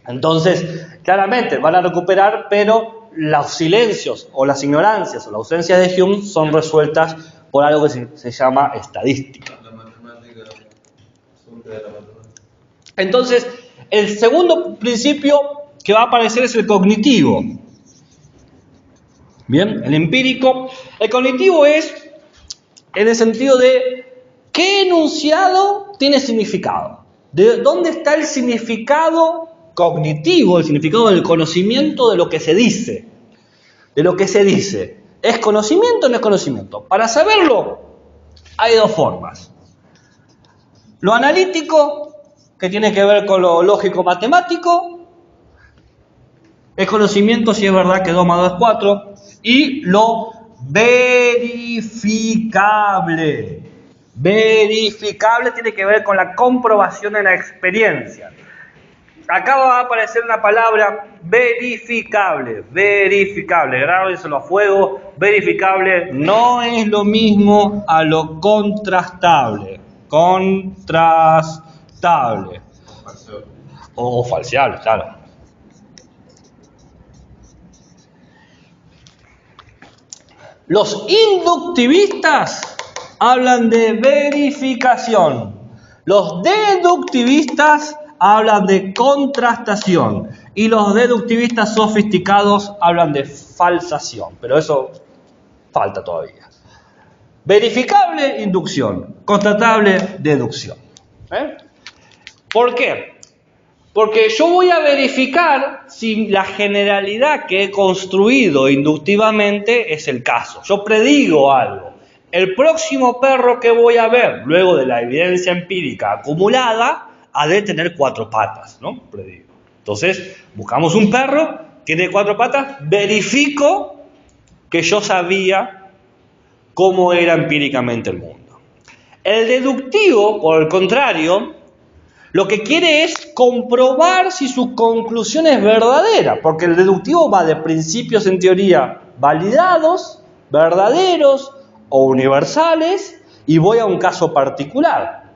Entonces, claramente van a recuperar, pero los silencios o las ignorancias o las ausencias de Hume son resueltas por algo que se llama estadística. La matemática, asunto de la matemática. Entonces, el segundo principio que va a aparecer es el cognitivo. Bien, el empírico. El cognitivo es en el sentido de ¿qué enunciado tiene significado? ¿De dónde está el significado cognitivo, el significado del conocimiento de lo que se dice? De lo que se dice. ¿Es conocimiento o no es conocimiento? Para saberlo, hay dos formas. Lo analítico, que tiene que ver con lo lógico-matemático, es conocimiento si es verdad que 2 más 2 es 4, y lo verificable. Verificable tiene que ver con la comprobación de la experiencia. Acá va a aparecer una palabra verificable, verificable, grábenselo a fuego, verificable no es lo mismo a lo contrastable, contrastable. O falseable, claro. Los inductivistas hablan de verificación. Los deductivistas hablan de contrastación. Y los deductivistas sofisticados hablan de falsación. Pero eso falta todavía. Verificable, inducción. Constatable, deducción. ¿Por qué? Porque yo voy a verificar si la generalidad que he construido inductivamente es el caso. Yo predigo algo. El próximo perro que voy a ver, luego de la evidencia empírica acumulada, ha de tener 4 patas, ¿no? Predigo. Entonces, buscamos un perro, tiene 4 patas, verifico que yo sabía cómo era empíricamente el mundo. El deductivo, por el contrario, lo que quiere es comprobar si su conclusión es verdadera, porque el deductivo va de principios en teoría validados, verdaderos o universales, y voy a un caso particular.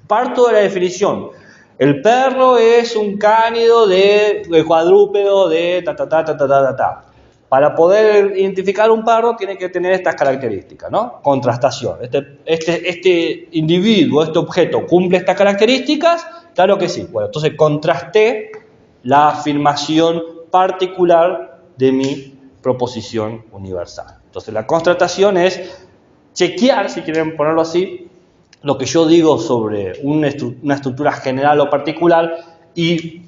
Parto de la definición. El perro es un cánido de cuadrúpedo de ta. Para poder identificar un perro tiene que tener estas características, ¿no? Contrastación. Este individuo, este objeto, ¿cumple estas características? Claro que sí. Bueno, entonces contrasté la afirmación particular de mi proposición universal. Entonces la constatación es chequear, si quieren ponerlo así, lo que yo digo sobre una estructura general o particular, y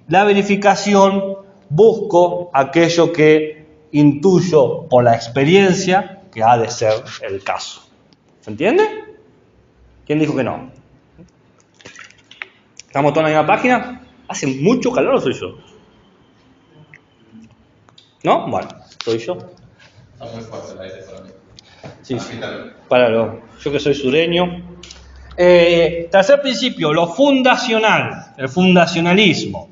la verificación busco aquello que intuyo por la experiencia que ha de ser el caso. ¿Se entiende? ¿Quién dijo que no? ¿Estamos todos en la misma página? ¿Hace mucho calor o soy yo? ¿No? Bueno, soy yo. Está muy fuerte el aire para mí. Sí, sí. Yo que soy sureño. Tercer principio, lo fundacional, el fundacionalismo.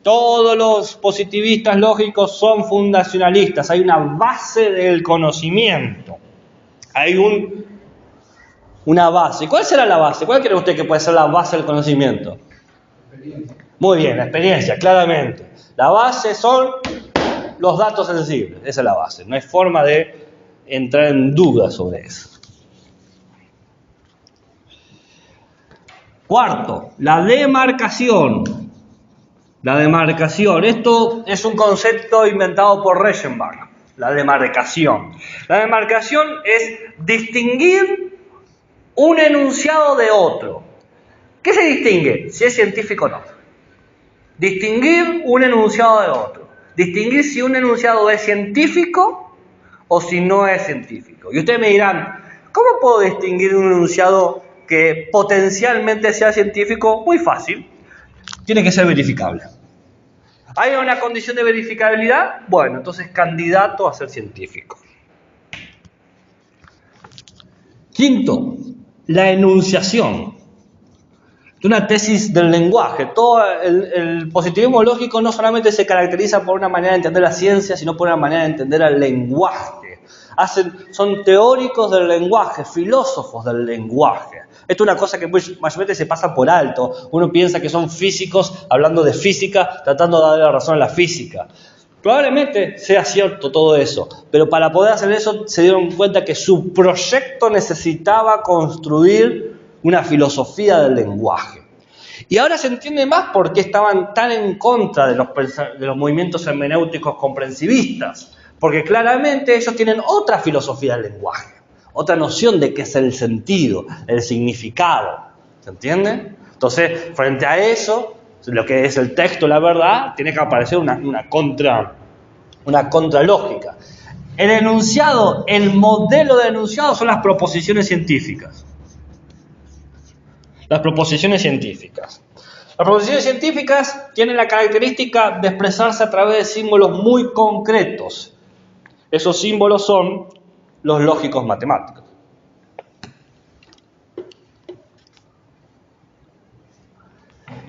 Todos los positivistas lógicos son fundacionalistas. Hay una base del conocimiento. Hay una base. ¿Cuál será la base? ¿Cuál cree usted que puede ser la base del conocimiento? Muy bien, la experiencia, claramente. La base son los datos sensibles. Esa es la base. No hay forma de entrar en duda sobre eso. Cuarto, la demarcación. La demarcación. Esto es un concepto inventado por Reichenbach. La demarcación. La demarcación es distinguir un enunciado de otro. ¿Qué se distingue? Si es científico o no. Distinguir un enunciado de otro. Distinguir si un enunciado es científico o si no es científico. Y ustedes me dirán, ¿cómo puedo distinguir un enunciado que potencialmente sea científico? Muy fácil. Tiene que ser verificable. ¿Hay una condición de verificabilidad? Bueno, entonces candidato a ser científico. Quinto, la enunciación. Una tesis del lenguaje. Todo el positivismo lógico no solamente se caracteriza por una manera de entender la ciencia, sino por una manera de entender el lenguaje. Son teóricos del lenguaje, filósofos del lenguaje. Esto es una cosa que mayormente se pasa por alto. Uno piensa que son físicos hablando de física, tratando de darle la razón a la física. Probablemente sea cierto todo eso, pero para poder hacer eso se dieron cuenta que su proyecto necesitaba construir una filosofía del lenguaje. Y ahora se entiende más por qué estaban tan en contra de los movimientos hermenéuticos comprensivistas, porque claramente ellos tienen otra filosofía del lenguaje, otra noción de qué es el sentido, el significado, ¿se entiende? Entonces, frente a eso, lo que es el texto, la verdad, tiene que aparecer una contralógica. El enunciado, el modelo de enunciado son las proposiciones científicas. Las proposiciones científicas. Las proposiciones científicas tienen la característica de expresarse a través de símbolos muy concretos. Esos símbolos son los lógicos matemáticos.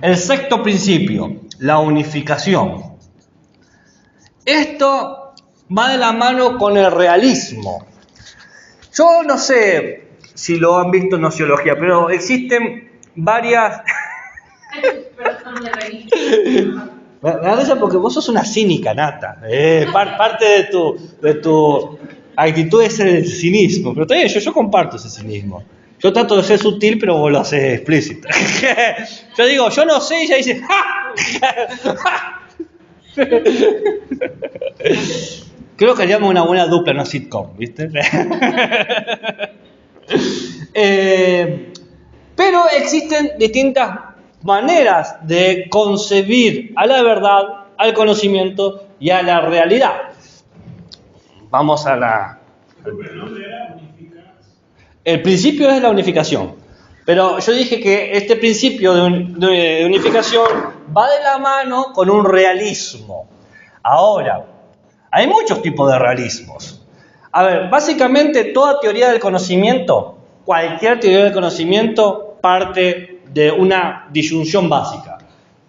El sexto principio, la unificación. Esto va de la mano con el realismo. Yo no sé si lo han visto en nociología, pero existen varias... Me da risa porque vos sos una cínica nata. Parte de tu actitud es el cinismo. Pero todavía yo comparto ese cinismo. Yo trato de ser sutil, pero vos lo haces explícito. Yo digo, yo no sé, y ella dice, ¡ja! ¡Ja! Creo que haríamos una buena dupla, no sitcom, ¿viste? Pero existen distintas maneras de concebir a la verdad, al conocimiento y a la realidad. Vamos a la... El principio es la unificación. Pero yo dije que este principio de unificación va de la mano con un realismo. Ahora, hay muchos tipos de realismos. A ver, básicamente toda teoría del conocimiento, cualquier teoría del conocimiento parte de una disyunción básica.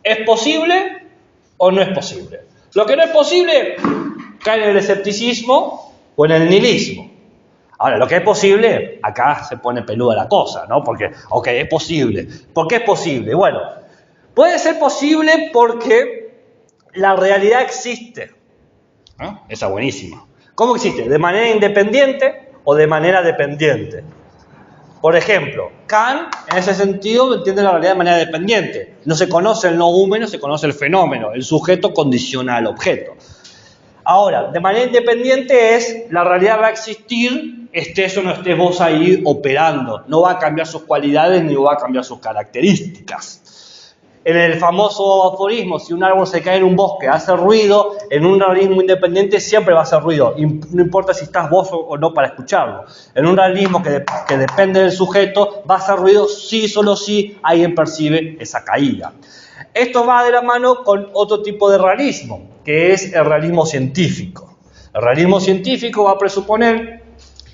¿Es posible o no es posible? Lo que no es posible cae en el escepticismo o en el nihilismo. Ahora, lo que es posible, acá se pone peluda la cosa, ¿no? Porque, ok, es posible. ¿Por qué es posible? Bueno, puede ser posible porque la realidad existe. ¿No? Esa es buenísima. ¿Cómo existe? ¿De manera independiente o de manera dependiente? Por ejemplo, Kant, en ese sentido, entiende la realidad de manera dependiente. No se conoce el noúmeno, se conoce el fenómeno. El sujeto condiciona al objeto. Ahora, de manera independiente es, la realidad va a existir, estés o no estés vos ahí operando. No va a cambiar sus cualidades ni va a cambiar sus características. En el famoso aforismo, si un árbol se cae en un bosque, hace ruido, en un realismo independiente siempre va a hacer ruido, no importa si estás vos o no para escucharlo. En un realismo que depende del sujeto, va a hacer ruido sí, solo si alguien percibe esa caída. Esto va de la mano con otro tipo de realismo, que es el realismo científico. El realismo científico va a presuponer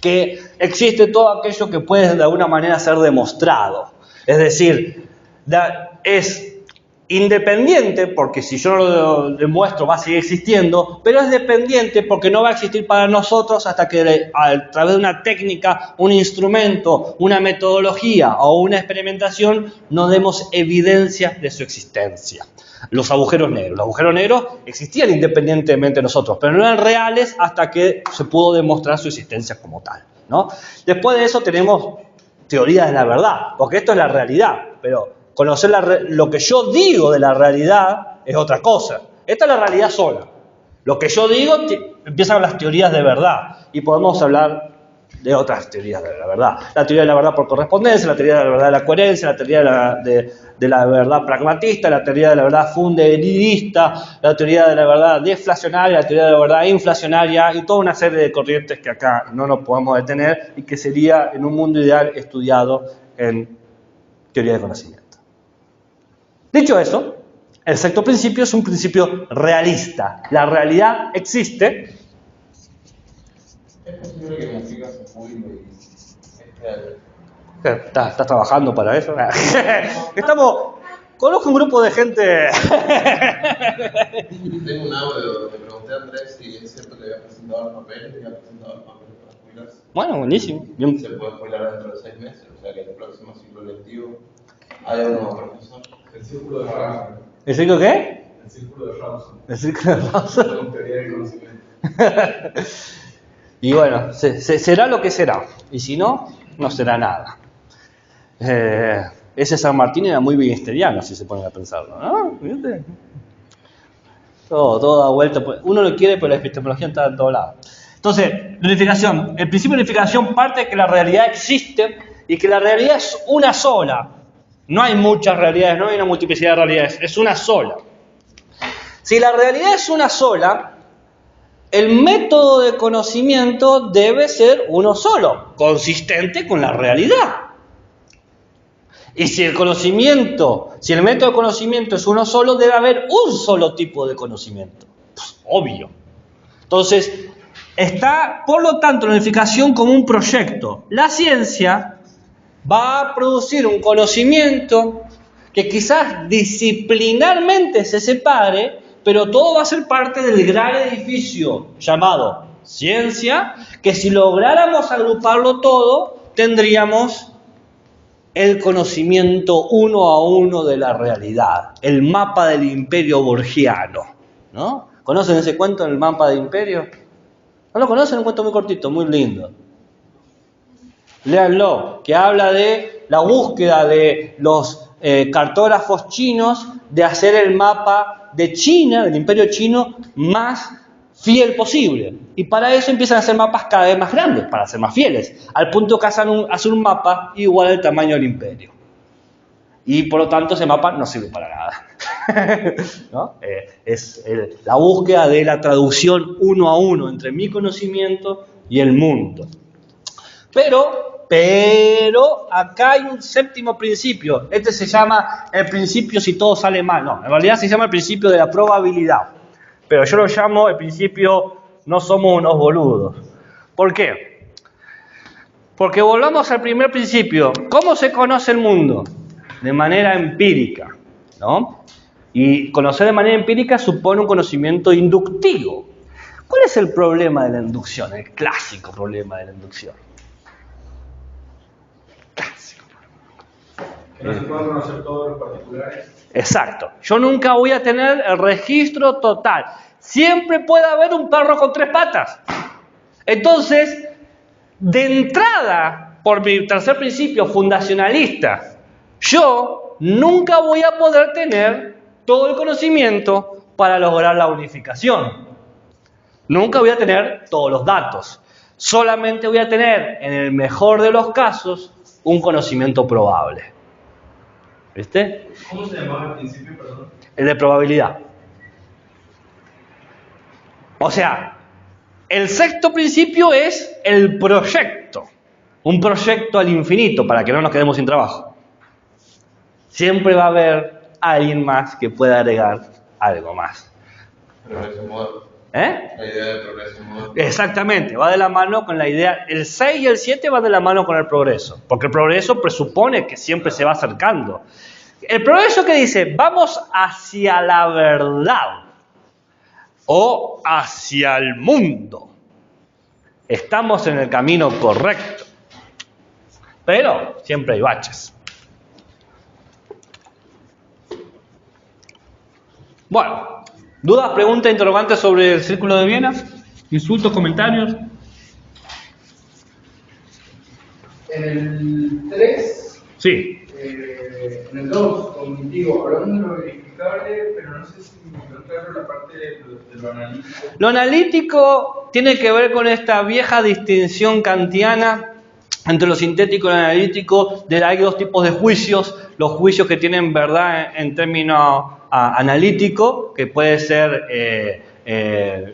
que existe todo aquello que puede de alguna manera ser demostrado. Es decir, es independiente, porque si yo lo demuestro va a seguir existiendo, pero es dependiente porque no va a existir para nosotros hasta que a través de una técnica, un instrumento, una metodología o una experimentación nos demos evidencia de su existencia. Los agujeros negros. Los agujeros negros existían independientemente de nosotros, pero no eran reales hasta que se pudo demostrar su existencia como tal, ¿no? Después de eso tenemos teorías de la verdad, porque esto es la realidad, pero conocer lo que yo digo de la realidad es otra cosa. Esta es la realidad sola. Lo que yo digo empiezan las teorías de verdad y podemos hablar de otras teorías de la verdad. La teoría de la verdad por correspondencia, la teoría de la verdad de la coherencia, la teoría de la verdad pragmatista, la teoría de la verdad funderidista, la teoría de la verdad deflacionaria, la teoría de la verdad inflacionaria y toda una serie de corrientes que acá no nos podemos detener y que sería en un mundo ideal estudiado en teoría de conocimiento. Dicho eso, el sexto principio es un principio realista. La realidad existe. ¿Es posible que Mujica se jubile y esté ¿Estás trabajando para eso? Conozco un grupo de gente. Tengo un audio donde pregunté a Andrés si es cierto que había presentado el papel y había presentado el papel para jubilarse. Bueno, buenísimo. Bien. Se puede jubilar dentro de 6 meses, o sea que en el próximo ciclo lectivo hay un nuevo profesor. El círculo de Ramsey. ¿El círculo qué? El círculo de Ramsey. El círculo de Ramsey. La teoría del conocimiento. Y bueno, será lo que será. Y si no, no será nada. Ese San Martín era muy wittgensteiniano, si se ponen a pensarlo, ¿no? ¿Viste? Todo da vuelta. Uno lo quiere, pero la epistemología está en todos lados. Entonces, la unificación. El principio de unificación parte de que la realidad existe y que la realidad es una sola. No hay muchas realidades, no hay una multiplicidad de realidades, es una sola. Si la realidad es una sola, el método de conocimiento debe ser uno solo, consistente con la realidad. Y si el método de conocimiento es uno solo, debe haber un solo tipo de conocimiento. Obvio. Entonces, está, por lo tanto, la unificación como un proyecto. La ciencia va a producir un conocimiento que quizás disciplinarmente se separe, pero todo va a ser parte del gran edificio llamado ciencia, que si lográramos agruparlo todo, tendríamos el conocimiento uno a uno de la realidad, el mapa del imperio borgiano, ¿no? ¿Conocen ese cuento, el mapa del imperio? ¿No lo conocen? Un cuento muy cortito, muy lindo. Léanlo, que habla de la búsqueda de los cartógrafos chinos de hacer el mapa de China, del imperio chino, más fiel posible. Y para eso empiezan a hacer mapas cada vez más grandes, para ser más fieles, al punto que hacen un mapa igual al tamaño del imperio. Y por lo tanto ese mapa no sirve para nada. ¿No? Es la búsqueda de la traducción uno a uno entre mi conocimiento y el mundo. Pero acá hay un séptimo principio. Este se llama el principio si todo sale mal. No, en realidad se llama el principio de la probabilidad. Pero yo lo llamo el principio no somos unos boludos. ¿Por qué? Porque volvamos al primer principio. ¿Cómo se conoce el mundo? De manera empírica, ¿no? Y conocer de manera empírica supone un conocimiento inductivo. ¿Cuál es el problema de la inducción? El clásico problema de la inducción. Que no se pueden conocer todos los particulares. Exacto. Yo nunca voy a tener el registro total. Siempre puede haber un perro con 3 patas. Entonces, de entrada, por mi tercer principio fundacionalista, yo nunca voy a poder tener todo el conocimiento para lograr la unificación. Nunca voy a tener todos los datos. Solamente voy a tener, en el mejor de los casos, un conocimiento probable. ¿Viste? ¿Cómo se llamaba al principio, perdón? El de probabilidad. O sea, el sexto principio es el proyecto. Un proyecto al infinito, para que no nos quedemos sin trabajo. Siempre va a haber alguien más que pueda agregar algo más. Progreso modo. ¿Eh? La idea de progreso modo. Exactamente, va de la mano con la idea. El 6 y el 7 van de la mano con el progreso. Porque el progreso presupone que siempre se va acercando. El progreso que dice, vamos hacia la verdad. O hacia el mundo. Estamos en el camino correcto. Pero siempre hay baches. Bueno, ¿dudas, preguntas, interrogantes sobre el Círculo de Viena? ¿Insultos, comentarios? En el 3, Sí. en el 2, cognitivo, hablamos de lo verificable, pero no sé si me quedó claro la parte de lo analítico. Lo analítico tiene que ver con esta vieja distinción kantiana entre lo sintético y lo analítico. Hay dos tipos de juicios. Los juicios que tienen verdad en términos analíticos, que puede ser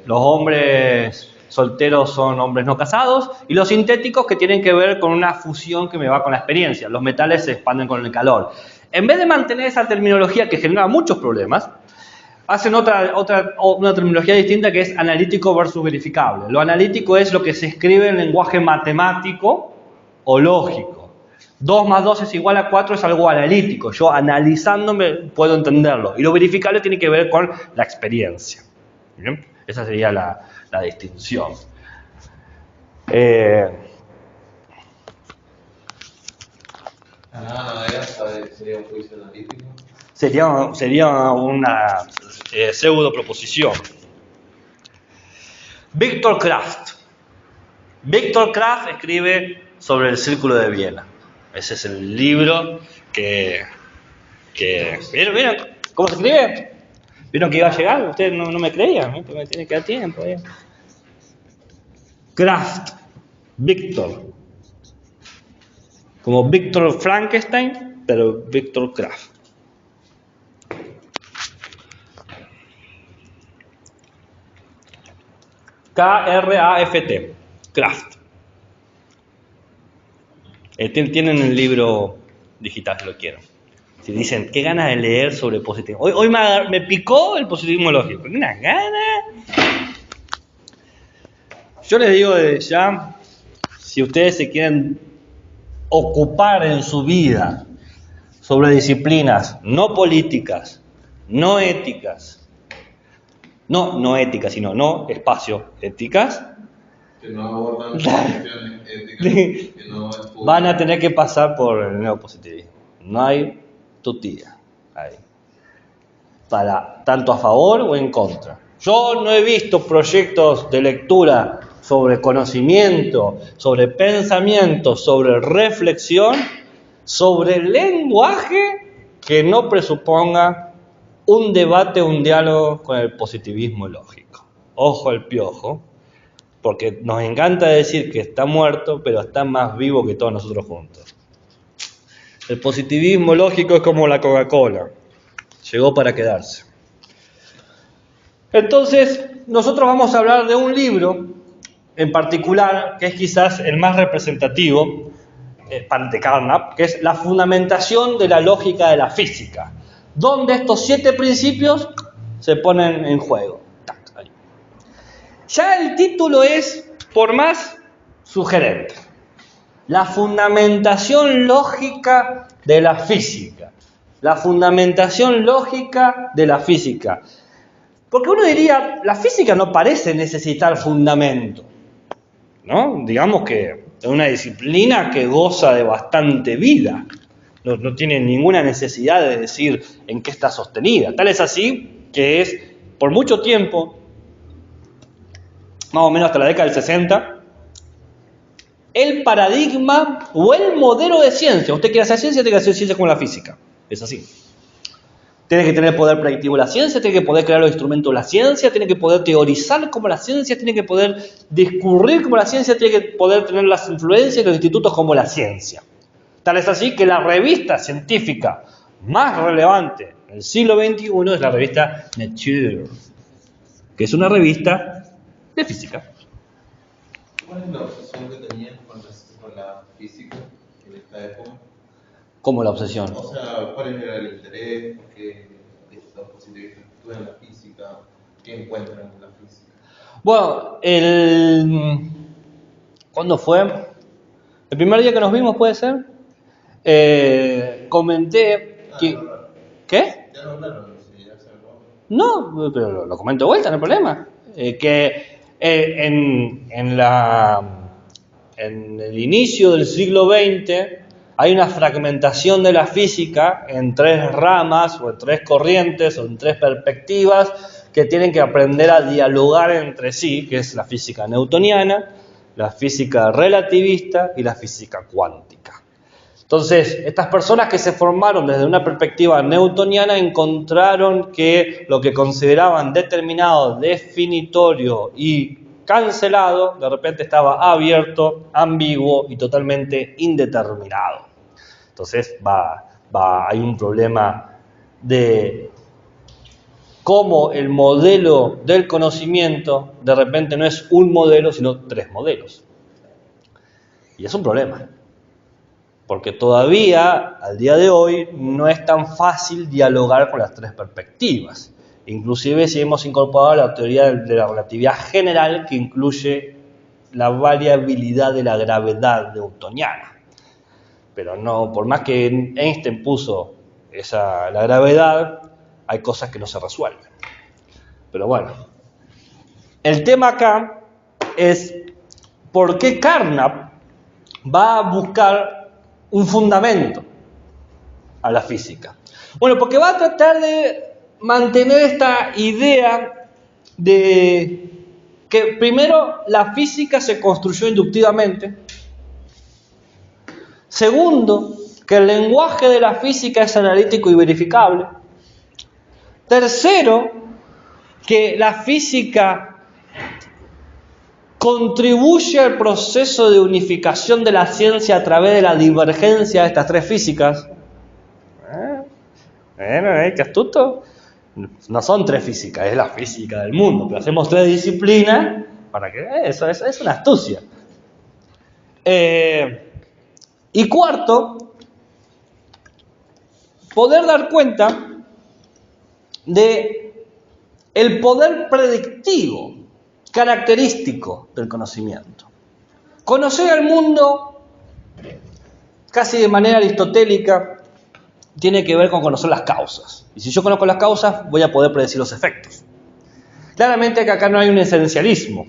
los hombres solteros son hombres no casados, y los sintéticos que tienen que ver con una fusión que me va con la experiencia. Los metales se expanden con el calor. En vez de mantener esa terminología que genera muchos problemas, hacen una terminología distinta que es analítico versus verificable. Lo analítico es lo que se escribe en lenguaje matemático o lógico. 2 más 2 es igual a 4 es algo analítico. Yo analizándome puedo entenderlo. Y lo verificable tiene que ver con la experiencia. ¿Bien? Esa sería la distinción. Nada de eso sería un juicio analítico. Sería una pseudo proposición. Viktor Kraft. Viktor Kraft escribe sobre el Círculo de Viena. Ese es el libro que ¿Vieron cómo se escribe? ¿Vieron que iba a llegar? Ustedes no me creían, ¿no? Porque me tiene que dar tiempo. Kraft. Viktor. Como Víctor Frankenstein, pero Viktor Kraft. K-R-A-F-T. Kraft. Tienen el libro digital si lo quieren. Si dicen, qué ganas de leer sobre positivismo. Hoy me picó el positivismo lógico. Una gana. Yo les digo desde ya, si ustedes se quieren ocupar en su vida sobre disciplinas no políticas, no éticas, no éticas, sino no espacio éticas, Que no abordan cuestiones éticas, que no estudian. van a tener que pasar por el neopositivismo. No hay tutía ahí. Para tanto a favor o en contra. Yo no he visto proyectos de lectura sobre conocimiento, sobre pensamiento, sobre reflexión, sobre lenguaje que no presuponga un debate, un diálogo con el positivismo lógico. Ojo al piojo, porque nos encanta decir que está muerto, pero está más vivo que todos nosotros juntos. El positivismo lógico es como la Coca-Cola, llegó para quedarse. Entonces, nosotros vamos a hablar de un libro en particular, que es quizás el más representativo de Carnap, que es La fundamentación de la lógica de la física, donde estos 7 principios se ponen en juego. Ya el título es, por más, sugerente. La fundamentación lógica de la física. La fundamentación lógica de la física. Porque uno diría, la física no parece necesitar fundamento, ¿no? Digamos que es una disciplina que goza de bastante vida. No tiene ninguna necesidad de decir en qué está sostenida. Tal es así que es, por mucho tiempo, más o menos hasta la década del 60, el paradigma o el modelo de ciencia. Usted quiere hacer ciencia, tiene que hacer ciencia como la física. Es así. Tiene que tener poder predictivo la ciencia, tiene que poder crear los instrumentos de la ciencia, tiene que poder teorizar como la ciencia, tiene que poder discurrir como la ciencia, tiene que poder tener las influencias de los institutos como la ciencia. Tal es así que la revista científica más relevante en el siglo XXI es la revista Nature, que es una revista de física. ¿Cuál es la obsesión que tenían con la física en esta época? Como la obsesión. O sea, ¿cuál era el interés? ¿Por qué estos positivistas estudian la física? ¿Qué encuentran en la física? Bueno, ¿cuándo fue? El primer día que nos vimos, ¿puede ser? Comenté que... ¿Qué? Ya lo hablaron, sí, ya se habló. No, pero lo comento de vuelta, no hay problema. Que en el inicio del siglo XX hay una fragmentación de la física en tres ramas, o en tres corrientes, o en tres perspectivas, que tienen que aprender a dialogar entre sí, que es la física newtoniana, la física relativista y la física cuántica. Entonces, estas personas que se formaron desde una perspectiva newtoniana encontraron que lo que consideraban determinado, definitorio y cancelado, de repente estaba abierto, ambiguo y totalmente indeterminado. Entonces, hay un problema de cómo el modelo del conocimiento de repente no es un modelo, sino tres modelos. Y es un problema. Porque todavía, al día de hoy, no es tan fácil dialogar con las tres perspectivas. Inclusive si hemos incorporado la teoría de la relatividad general, que incluye la variabilidad de la gravedad newtoniana. Pero no, por más que Einstein puso la gravedad, hay cosas que no se resuelven. Pero bueno, el tema acá es por qué Carnap va a buscar un fundamento a la física. Bueno, porque va a tratar de mantener esta idea de que primero la física se construyó inductivamente. Segundo, que el lenguaje de la física es analítico y verificable. Tercero, que la física contribuye al proceso de unificación de la ciencia a través de la divergencia de estas tres físicas. Qué astuto. No son tres físicas, es la física del mundo, pero hacemos tres disciplinas para que eso es una astucia. Y cuarto, poder dar cuenta de el poder predictivo característico del conocimiento. Conocer al mundo casi de manera aristotélica tiene que ver con conocer las causas. Y si yo conozco las causas, voy a poder predecir los efectos. Claramente que acá no hay un esencialismo,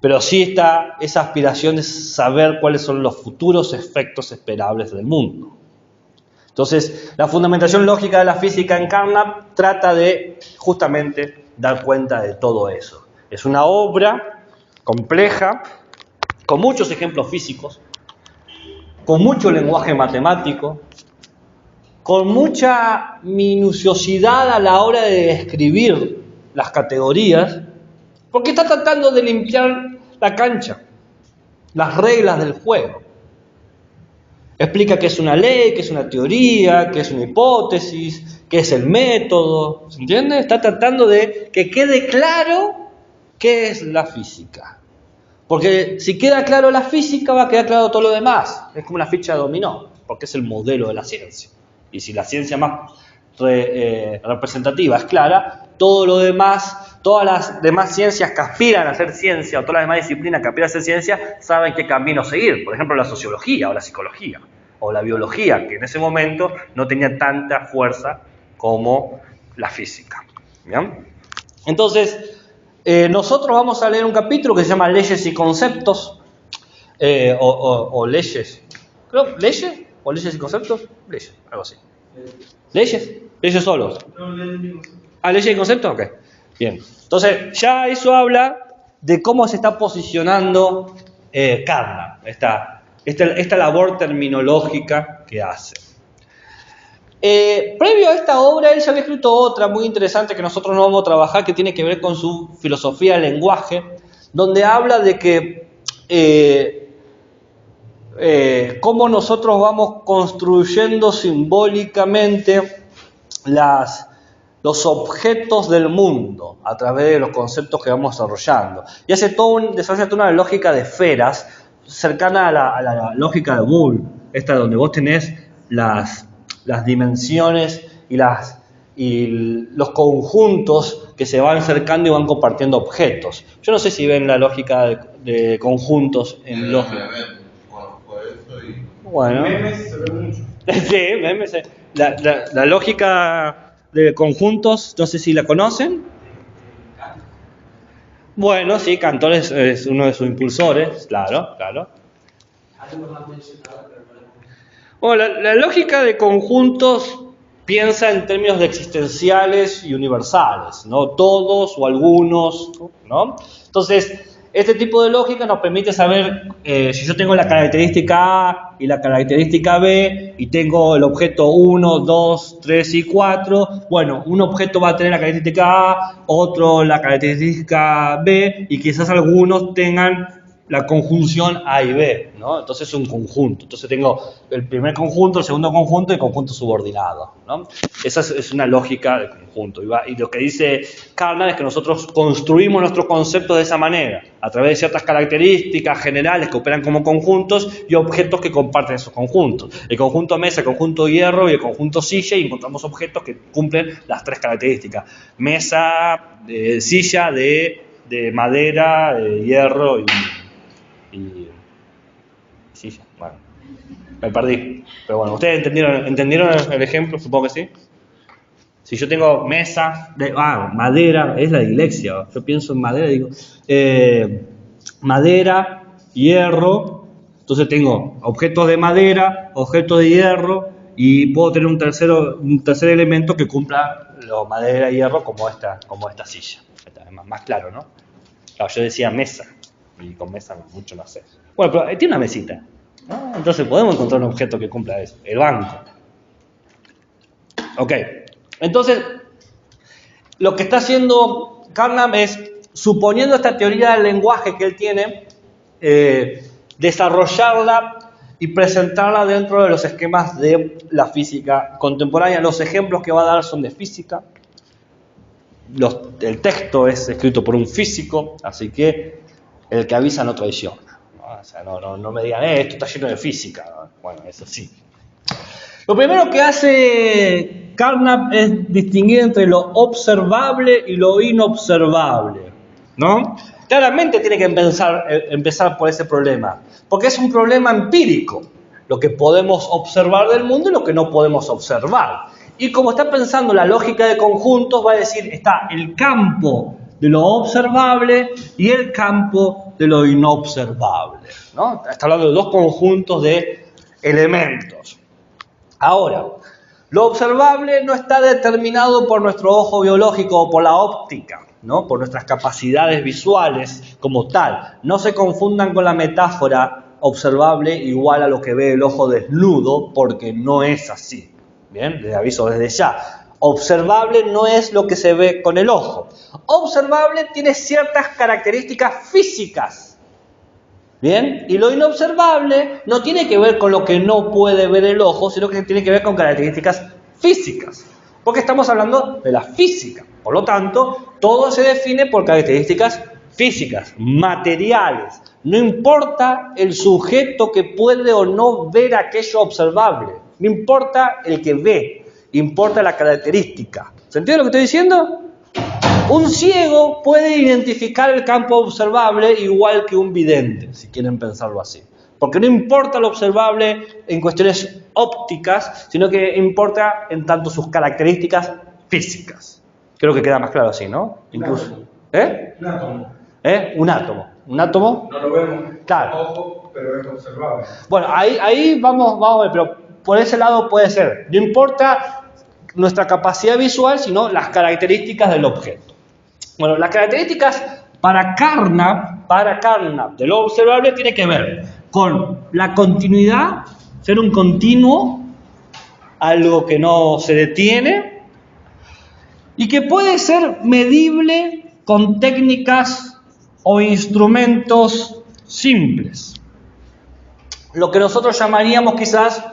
pero sí está esa aspiración de saber cuáles son los futuros efectos esperables del mundo. Entonces, la fundamentación lógica de la física en Carnap trata de justamente dar cuenta de todo eso. Es una obra compleja, con muchos ejemplos físicos, con mucho lenguaje matemático, con mucha minuciosidad a la hora de describir las categorías, porque está tratando de limpiar la cancha, las reglas del juego. Explica qué es una ley, qué es una teoría, qué es una hipótesis, qué es el método, ¿se entiende? Está tratando de que quede claro qué es la física. Porque si queda claro la física, va a quedar claro todo lo demás. Es como una ficha de dominó, porque es el modelo de la ciencia. Y si la ciencia más representativa es clara, todo lo demás, todas las demás ciencias que aspiran a ser ciencia, o todas las demás disciplinas que aspiran a ser ciencia, saben qué camino seguir. Por ejemplo, la sociología o la psicología o la biología, que en ese momento no tenía tanta fuerza como la física. ¿Bien? Entonces, nosotros vamos a leer un capítulo que se llama Leyes y Conceptos, o Leyes. Creo, ¿leyes? ¿O leyes y conceptos? Leyes, algo así. ¿Leyes? ¿Leyes solos? No, leyes y conceptos. Ah, leyes y conceptos, ok. Bien. Entonces, ya eso habla de cómo se está posicionando Carnap, esta labor terminológica que hace. Previo a esta obra, él ya había escrito otra muy interesante que nosotros no vamos a trabajar, que tiene que ver con su filosofía del lenguaje, donde habla de que cómo nosotros vamos construyendo simbólicamente los objetos del mundo a través de los conceptos que vamos desarrollando. Y desarrolla toda una lógica de esferas cercana a la lógica de Boole, esta donde vos tenés las dimensiones y los conjuntos que se van cercando y van compartiendo objetos. Yo no sé si ven la lógica de conjuntos en lógica. Por eso y... Bueno. Memes se ve mucho. Sí, memes. La lógica de conjuntos, no sé si la conocen. Bueno, sí, Cantor es uno de sus impulsores, claro. Bueno, la lógica de conjuntos piensa en términos de existenciales y universales, ¿no? Todos o algunos, ¿no? Entonces, este tipo de lógica nos permite saber si yo tengo la característica A y la característica B y tengo el objeto 1, 2, 3 y 4, bueno, un objeto va a tener la característica A, otro la característica B y quizás algunos tengan la conjunción A y B, ¿no? Entonces es un conjunto. Entonces tengo el primer conjunto, el segundo conjunto y el conjunto subordinado, ¿no? Esa es una lógica de conjunto. Y lo que dice Carnap es que nosotros construimos nuestros conceptos de esa manera, a través de ciertas características generales que operan como conjuntos y objetos que comparten esos conjuntos. El conjunto mesa, el conjunto hierro y el conjunto silla, y encontramos objetos que cumplen las tres características. Mesa, silla de madera, hierro y silla. Bueno, me perdí. Pero bueno, ¿ustedes entendieron el ejemplo? Supongo que sí. Si yo tengo mesa, madera, es la dislexia. Yo pienso en madera y digo, madera, hierro. Entonces tengo objetos de madera, objetos de hierro, y puedo tener un tercer elemento que cumpla lo madera y hierro como esta silla. Más claro, ¿no? Claro, yo decía mesa. Y con mesa mucho no sé. Bueno, pero tiene una mesita, ¿no? Entonces podemos encontrar un objeto que cumpla eso. El banco. Ok. Entonces, lo que está haciendo Carnap es, suponiendo esta teoría del lenguaje que él tiene, desarrollarla y presentarla dentro de los esquemas de la física contemporánea. Los ejemplos que va a dar son de física. El texto es escrito por un físico, así que el que avisa no traiciona. O sea, no me digan, esto está lleno de física. Bueno, eso sí. Lo primero que hace Carnap es distinguir entre lo observable y lo inobservable, ¿no? Claramente tiene que empezar por ese problema, porque es un problema empírico, lo que podemos observar del mundo y lo que no podemos observar. Y como está pensando la lógica de conjuntos, va a decir, está el campo de lo observable y el campo de lo inobservable, ¿no? Está hablando de dos conjuntos de elementos. Ahora, lo observable no está determinado por nuestro ojo biológico o por la óptica, ¿no? Por nuestras capacidades visuales como tal. No se confundan con la metáfora observable igual a lo que ve el ojo desnudo, porque no es así. Bien, les aviso desde ya. Observable no es lo que se ve con el ojo. Observable tiene ciertas características físicas. Bien, y lo inobservable no tiene que ver con lo que no puede ver el ojo, sino que tiene que ver con características físicas. Porque estamos hablando de la física. Por lo tanto, todo se define por características físicas, materiales. No importa el sujeto que puede o no ver aquello observable. No importa el que ve. Importa la característica. ¿Se entiende lo que estoy diciendo? Un ciego puede identificar el campo observable igual que un vidente, si quieren pensarlo así. Porque no importa lo observable en cuestiones ópticas, sino que importa en tanto sus características físicas. Creo que queda más claro así, ¿no? Incluso. Un átomo. Un átomo. ¿Un átomo? No lo vemos. Claro. Ojo, pero es observable. Bueno, ahí vamos a ver, pero por ese lado puede ser. No importa nuestra capacidad visual, sino las características del objeto. Bueno, las características para Carnap de lo observable tiene que ver con la continuidad, ser un continuo, algo que no se detiene y que puede ser medible con técnicas o instrumentos simples. Lo que nosotros llamaríamos quizás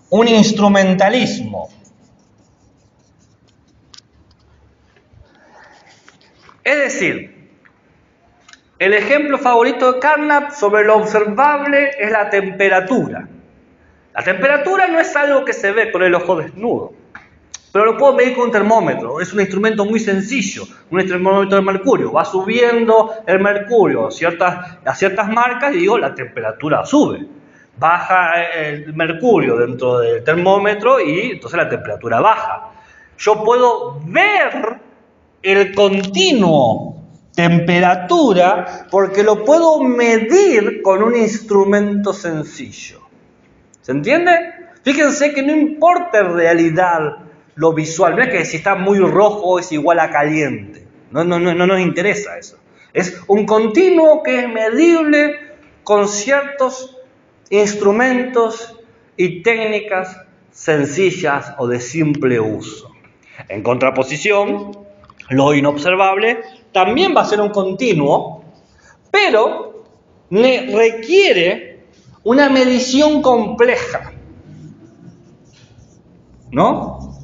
un instrumentalismo. Es decir, el ejemplo favorito de Carnap sobre lo observable es la temperatura. La temperatura no es algo que se ve con el ojo desnudo, pero lo puedo medir con un termómetro. Es un instrumento muy sencillo, un termómetro de mercurio. Va subiendo el mercurio a ciertas marcas y digo, la temperatura sube. Baja el mercurio dentro del termómetro y entonces la temperatura baja. Yo puedo ver el continuo temperatura porque lo puedo medir con un instrumento sencillo. ¿Se entiende? Fíjense que no importa en realidad lo visual, no es que si está muy rojo es igual a caliente. No nos interesa eso. Es un continuo que es medible con ciertos instrumentos y técnicas sencillas o de simple uso. En contraposición, lo inobservable también va a ser un continuo, pero requiere una medición compleja, ¿no?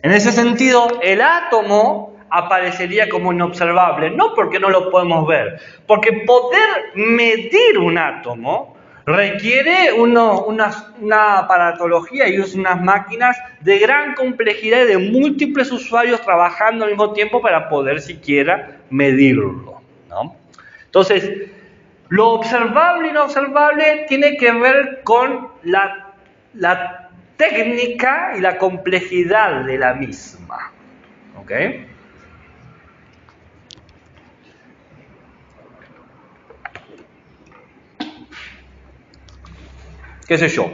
En ese sentido, el átomo aparecería como inobservable, no porque no lo podemos ver, porque poder medir un átomo requiere una aparatología y unas máquinas de gran complejidad y de múltiples usuarios trabajando al mismo tiempo para poder siquiera medirlo, ¿no? Entonces, lo observable e inobservable tiene que ver con la técnica y la complejidad de la misma. ¿Ok? ¿Qué sé yo?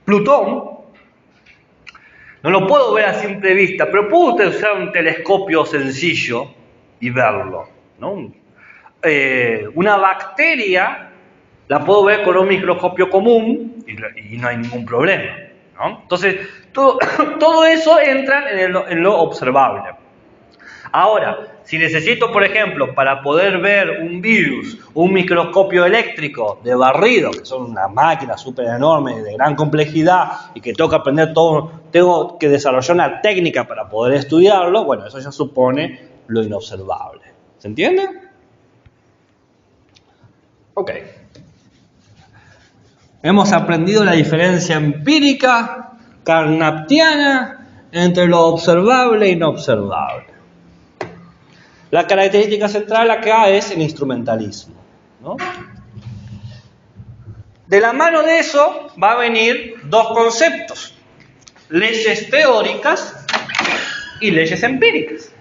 Plutón, no lo puedo ver a simple vista, pero puedo usar un telescopio sencillo y verlo, ¿no? Una bacteria la puedo ver con un microscopio común y no hay ningún problema, ¿no? Entonces, todo eso entra en lo observable. Ahora, si necesito, por ejemplo, para poder ver un virus, un microscopio eléctrico de barrido, que son unas máquinas súper enormes, de gran complejidad, y que tengo que aprender todo, tengo que desarrollar una técnica para poder estudiarlo, bueno, eso ya supone lo inobservable. ¿Se entiende? Ok. Hemos aprendido la diferencia empírica, carnaptiana, entre lo observable e inobservable. La característica central acá es el instrumentalismo, ¿no? De la mano de eso va a venir dos conceptos: leyes teóricas y leyes empíricas.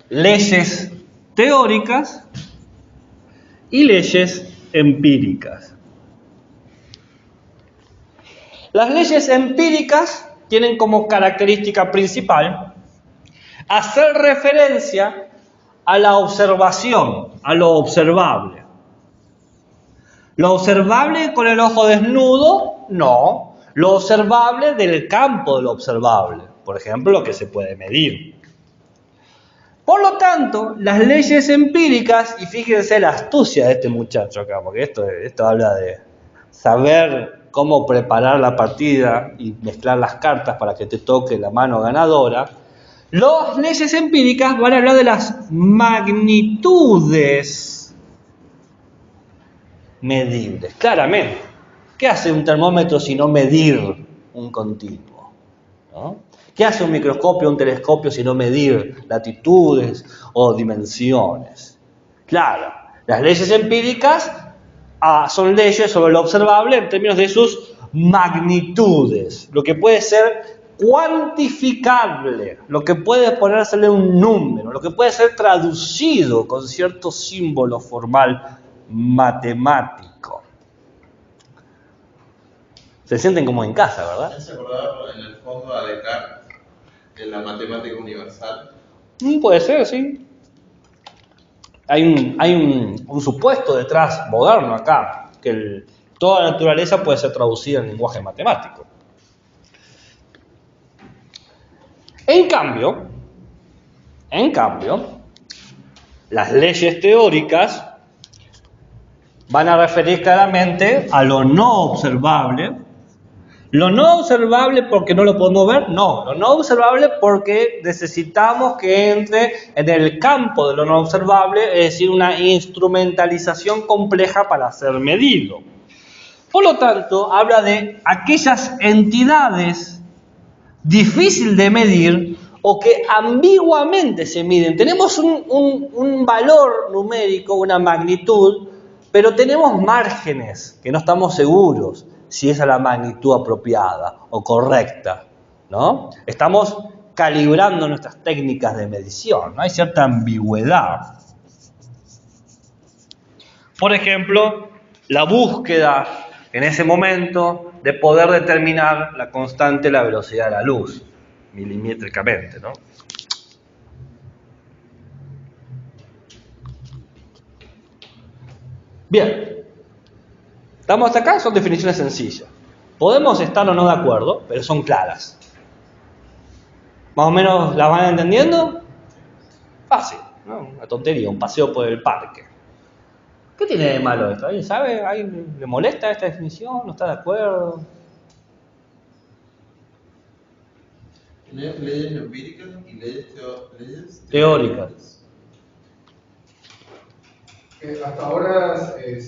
Leyes teóricas y leyes empíricas. Las leyes empíricas tienen como característica principal hacer referencia a la observación, a lo observable. Lo observable con el ojo desnudo, no. Lo observable del campo de lo observable, por ejemplo, lo que se puede medir. Por lo tanto, las leyes empíricas, y fíjense la astucia de este muchacho acá, porque esto habla de saber cómo preparar la partida y mezclar las cartas para que te toque la mano ganadora. Las leyes empíricas van a hablar de las magnitudes medibles, claramente. ¿Qué hace un termómetro sino medir un continuo? ¿No? ¿Qué hace un microscopio o un telescopio sino medir latitudes o dimensiones? Claro, las leyes empíricas son leyes sobre lo observable en términos de sus magnitudes, lo que puede ser cuantificable, lo que puede ponérsele un número, lo que puede ser traducido con cierto símbolo formal matemático. Se sienten como en casa, ¿verdad? ¿Se acordaba en el fondo a Descartes en la matemática universal? Puede ser, sí. Hay un supuesto detrás moderno acá. que toda la naturaleza puede ser traducida en lenguaje matemático. En cambio, las leyes teóricas van a referir claramente a lo no observable. Lo no observable porque no lo podemos ver, no. Lo no observable porque necesitamos que entre en el campo de lo no observable, es decir, una instrumentalización compleja para ser medido. Por lo tanto, habla de aquellas entidades difíciles de medir o que ambiguamente se miden. Tenemos un valor numérico, una magnitud, pero tenemos márgenes que no estamos seguros si esa es la magnitud apropiada o correcta, ¿no? Estamos calibrando nuestras técnicas de medición, ¿no? Hay cierta ambigüedad. Por ejemplo, la búsqueda en ese momento de poder determinar la constante de la velocidad de la luz, milimétricamente, ¿no? Bien. ¿Estamos hasta acá? Son definiciones sencillas. Podemos estar o no de acuerdo, pero son claras. ¿Más o menos las van entendiendo? Fácil, ¿no? Una tontería, un paseo por el parque. ¿Qué tiene de malo esto? ¿Alguien sabe? ¿Alguien le molesta esta definición? ¿No está de acuerdo? Tenés leyes empíricas y leyes Teóricas. Hasta ahora se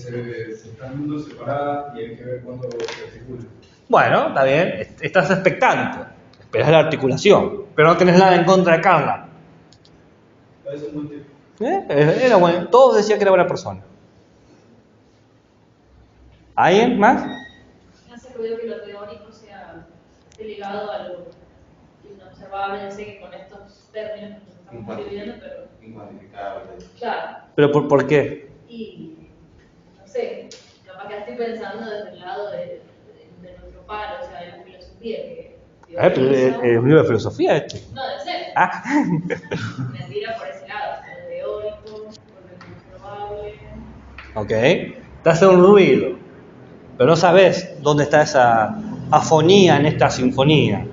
están viendo separadas y hay que ver cuándo se articulan. Bueno, está bien. Estás expectante. Esperás la articulación. Pero no tenés nada en contra de Carla. Parece un buen tipo. Era bueno. Todos decían que era buena persona. ¿Alguien más? Me hace ruido que lo teórico sea ligado a lo inobservable. Ya sé que con estos términos que nos estamos dividiendo, pero. incuantificable. Claro. ¿Pero por qué? Y. No sé. Capaz que estoy pensando desde el lado de nuestro paro, o sea, de la filosofía. Que Pero es un libro de filosofía este. No, de ser. Ah. Me tira por ese lado, por lo teórico, por lo inobservable. Ok. Te hace un ruido. Pero no sabes dónde está esa afonía en esta sinfonía.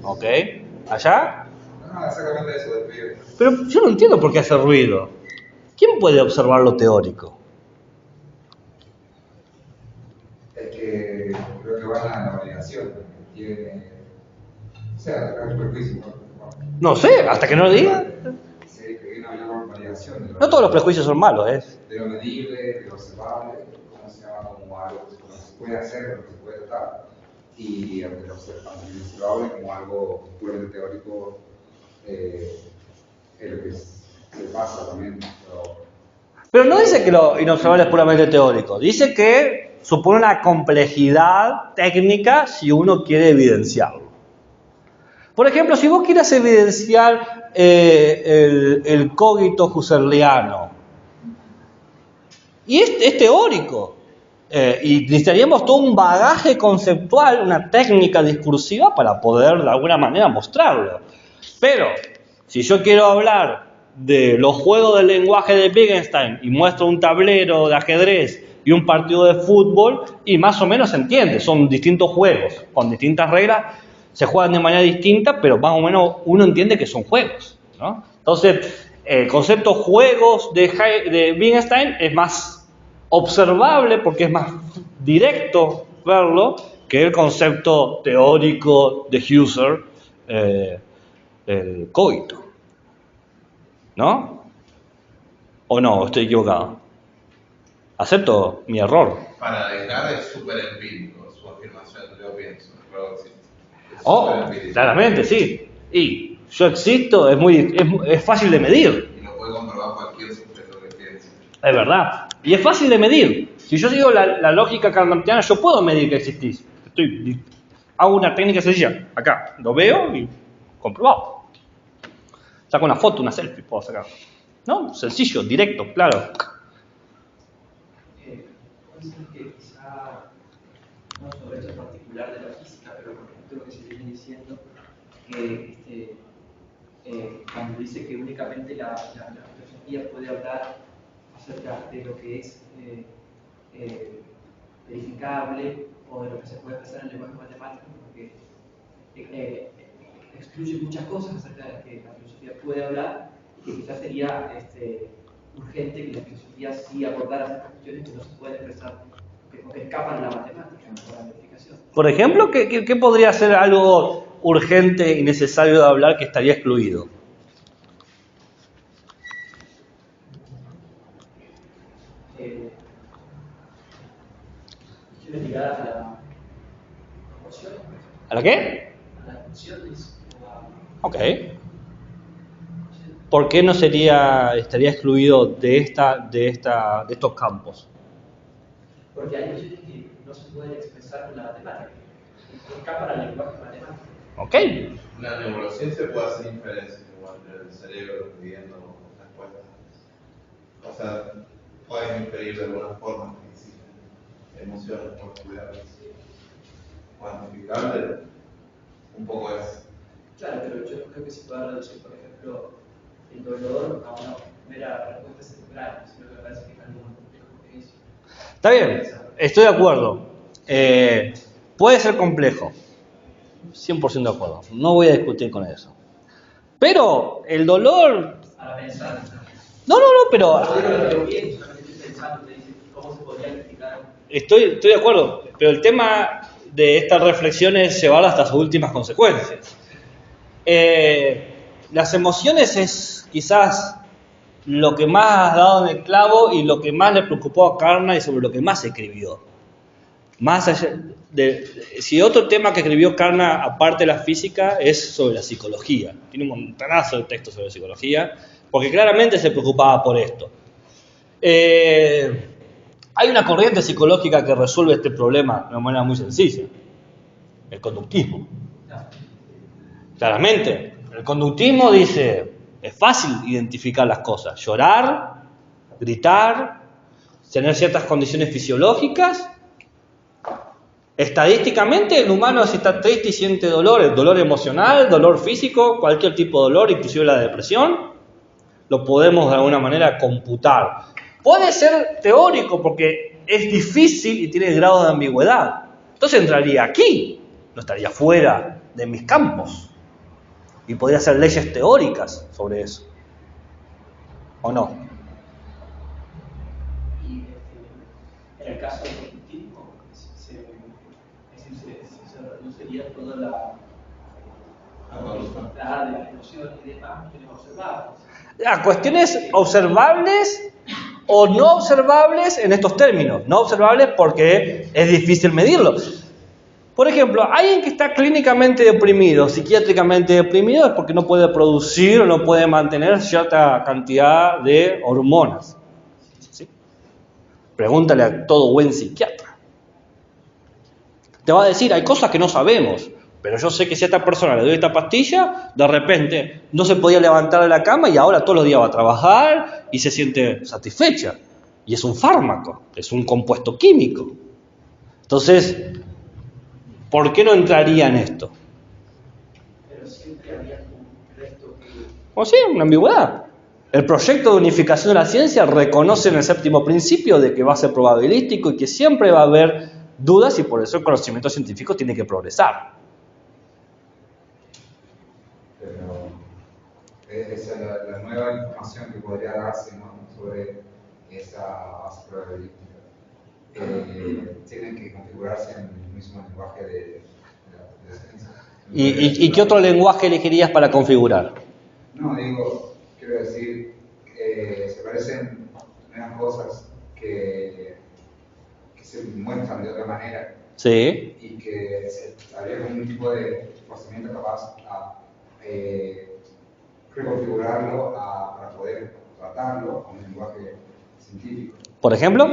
¿Ok? ¿Allá? No, exactamente eso, del pibe. Pero yo no entiendo por qué hace ruido. ¿Quién puede observar lo teórico? Es que creo que van a la obligación. Tiene. O sea, hay prejuicios. No sé, hasta que no lo diga. Sí, que viene a hablar con validación. No todos los prejuicios son malos, ¿eh? De lo medible, de lo observable, ¿cómo se llama? Como algo que se puede hacer, lo que se puede tratar. Y ante lo observable como algo puramente teórico, es lo que se pasa también. Pero no dice que lo inobservable es puramente teórico. Dice que supone una complejidad técnica si uno quiere evidenciarlo. Por ejemplo, si vos quieres evidenciar el cogito husserliano, y es teórico, y necesitaríamos todo un bagaje conceptual, una técnica discursiva para poder de alguna manera mostrarlo. Pero, si yo quiero hablar de los juegos del lenguaje de Wittgenstein y muestro un tablero de ajedrez y un partido de fútbol, y más o menos se entiende, son distintos juegos, con distintas reglas, se juegan de manera distinta, pero más o menos uno entiende que son juegos, ¿no? Entonces, el concepto juegos de Wittgenstein es más observable porque es más directo verlo que el concepto teórico de Husserl, el cogito, ¿no? ¿O no? ¿Estoy equivocado? Acepto mi error. Para Descartes es súper empírico su afirmación, yo pienso. Creo que sí. Oh, claramente, sí. Y yo existo, es fácil de medir. Y lo puede comprobar cualquier sujeto que piense. Es verdad. Y es fácil de medir. Si yo sigo la lógica kantiana, yo puedo medir que existís. Hago una técnica sencilla. Acá, lo veo y comprobado. Saco una foto, una selfie, puedo sacar. ¿No? Sencillo, directo, claro. Puede ser que quizá, no sobre eso particular de la física, pero con respecto a lo que se viene diciendo, que cuando dice que únicamente la filosofía puede hablar acerca de lo que es verificable o de lo que se puede expresar en lenguaje matemático, porque excluye muchas cosas acerca de las que la filosofía puede hablar y que quizás sería urgente que la filosofía sí abordara esas cuestiones que no se pueden expresar, que escapan a la matemática o a la verificación. Por ejemplo, ¿qué podría ser algo urgente y necesario de hablar que estaría excluido? Cuestiones ligadas a las emociones. ¿A la qué? A las emociones. Ok. ¿Por qué no estaría excluido de estos campos? Porque hay cuestiones que no se pueden expresar con la matemática, que escapan al lenguaje matemático. Ok. La neurociencia puede hacer inferencias igual del cerebro pidiendo respuestas. O sea, puedes inferir de alguna forma que existen emociones particulares. Cuantificable, un poco es. Claro, pero yo no creo que se pueda reducir, por ejemplo, el dolor a una mera respuesta cerebral, sino que me parece que es algo más complejo que eso. Está bien, estoy de acuerdo. Puede ser complejo. 100% de acuerdo. No voy a discutir con eso. Pero el dolor... Para pensar. No, pero... No digo lo que bien, solamente estoy pensando, te dice cómo se podría explicar. Estoy de acuerdo, pero el tema de estas reflexiones es llevar hasta sus últimas consecuencias. Las emociones es quizás lo que más ha dado en el clavo y lo que más le preocupó a Carnot y sobre lo que más escribió. Más allá si otro tema que escribió Carnot aparte de la física es sobre la psicología. Tiene un montonazo de textos sobre psicología, porque claramente se preocupaba por esto. Hay una corriente psicológica que resuelve este problema de una manera muy sencilla: el conductismo. Claramente, el conductismo dice, es fácil identificar las cosas: llorar, gritar, tener ciertas condiciones fisiológicas. Estadísticamente, el humano, si está triste y siente dolor, dolor emocional, dolor físico, cualquier tipo de dolor, inclusive la depresión, lo podemos de alguna manera computar. Puede ser teórico porque es difícil y tiene grado de ambigüedad. Entonces entraría aquí, no estaría fuera de mis campos. Y podría hacer leyes teóricas sobre eso. ¿O no? Y en el caso del conductismo, se reduciría toda la de las emociones y demás cuestiones observables. Cuestiones observables o no observables en estos términos. No observables porque es difícil medirlo. Por ejemplo, alguien que está clínicamente deprimido, psiquiátricamente deprimido, es porque no puede producir o no puede mantener cierta cantidad de hormonas. ¿Sí? Pregúntale a todo buen psiquiatra. Te va a decir, hay cosas que no sabemos, pero yo sé que si a esta persona le doy esta pastilla, de repente no se podía levantar de la cama y ahora todos los días va a trabajar y se siente satisfecha. Y es un fármaco, es un compuesto químico. Entonces, ¿por qué no entraría en esto? Pero siempre había un resto que... O sí, una ambigüedad. El proyecto de unificación de la ciencia reconoce en el séptimo principio de que va a ser probabilístico y que siempre va a haber dudas, y por eso el conocimiento científico tiene que progresar. Pero esa es la nueva información que podría darse, ¿no?, sobre esa base probabilística. Tienen que configurarse en el mismo lenguaje de la ciencia. ¿Y qué otro lenguaje elegirías para configurar? No, quiero decir, se parecen unas cosas que se muestran de otra manera. Sí. Y que habría como un tipo de procedimiento capaz a reconfigurarlo para poder tratarlo con un lenguaje científico. ¿Por ejemplo?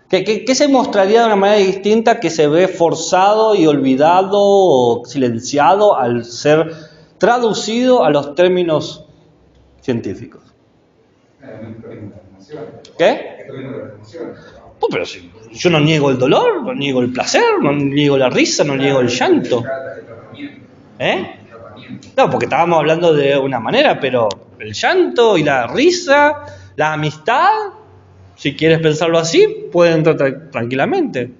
¿Qué se mostraría de una manera distinta que se ve forzado y olvidado o silenciado al ser traducido a los términos científicos? ¿Qué? Pues, pero si yo no niego el dolor, no niego el placer, no niego la risa, no niego el llanto. No, porque estábamos hablando de una manera, pero el llanto y la risa, la amistad, si quieres pensarlo así, puede entrar tranquilamente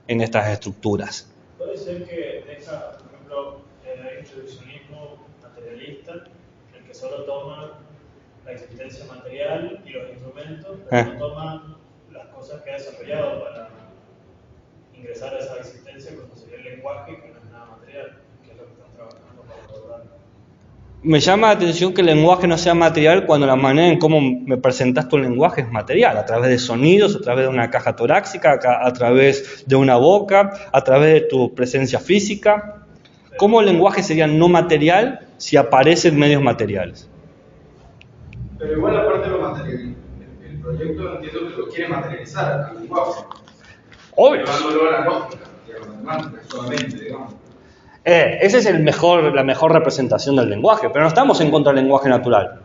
en estas estructuras. Puede ser que deja, por ejemplo, el introduccionismo materialista, el que solo toma la existencia material y los instrumentos, pero no toma las cosas que ha desarrollado para ingresar a esa existencia, como sería el lenguaje, que no es nada material, que es lo que están trabajando para abordar. Me llama la atención que el lenguaje no sea material cuando la manera en cómo me presentas tu lenguaje es material, a través de sonidos, a través de una caja torácica, a través de una boca, a través de tu presencia física. ¿Cómo el lenguaje sería no material si aparece en medios materiales? Pero igual aparte de lo material, el proyecto entiendo que lo quiere materializar al lenguaje. Obvio. Llevándolo a la lógica y a la matemática solamente, digamos. Esa es la mejor representación del lenguaje, pero no estamos en contra del lenguaje natural.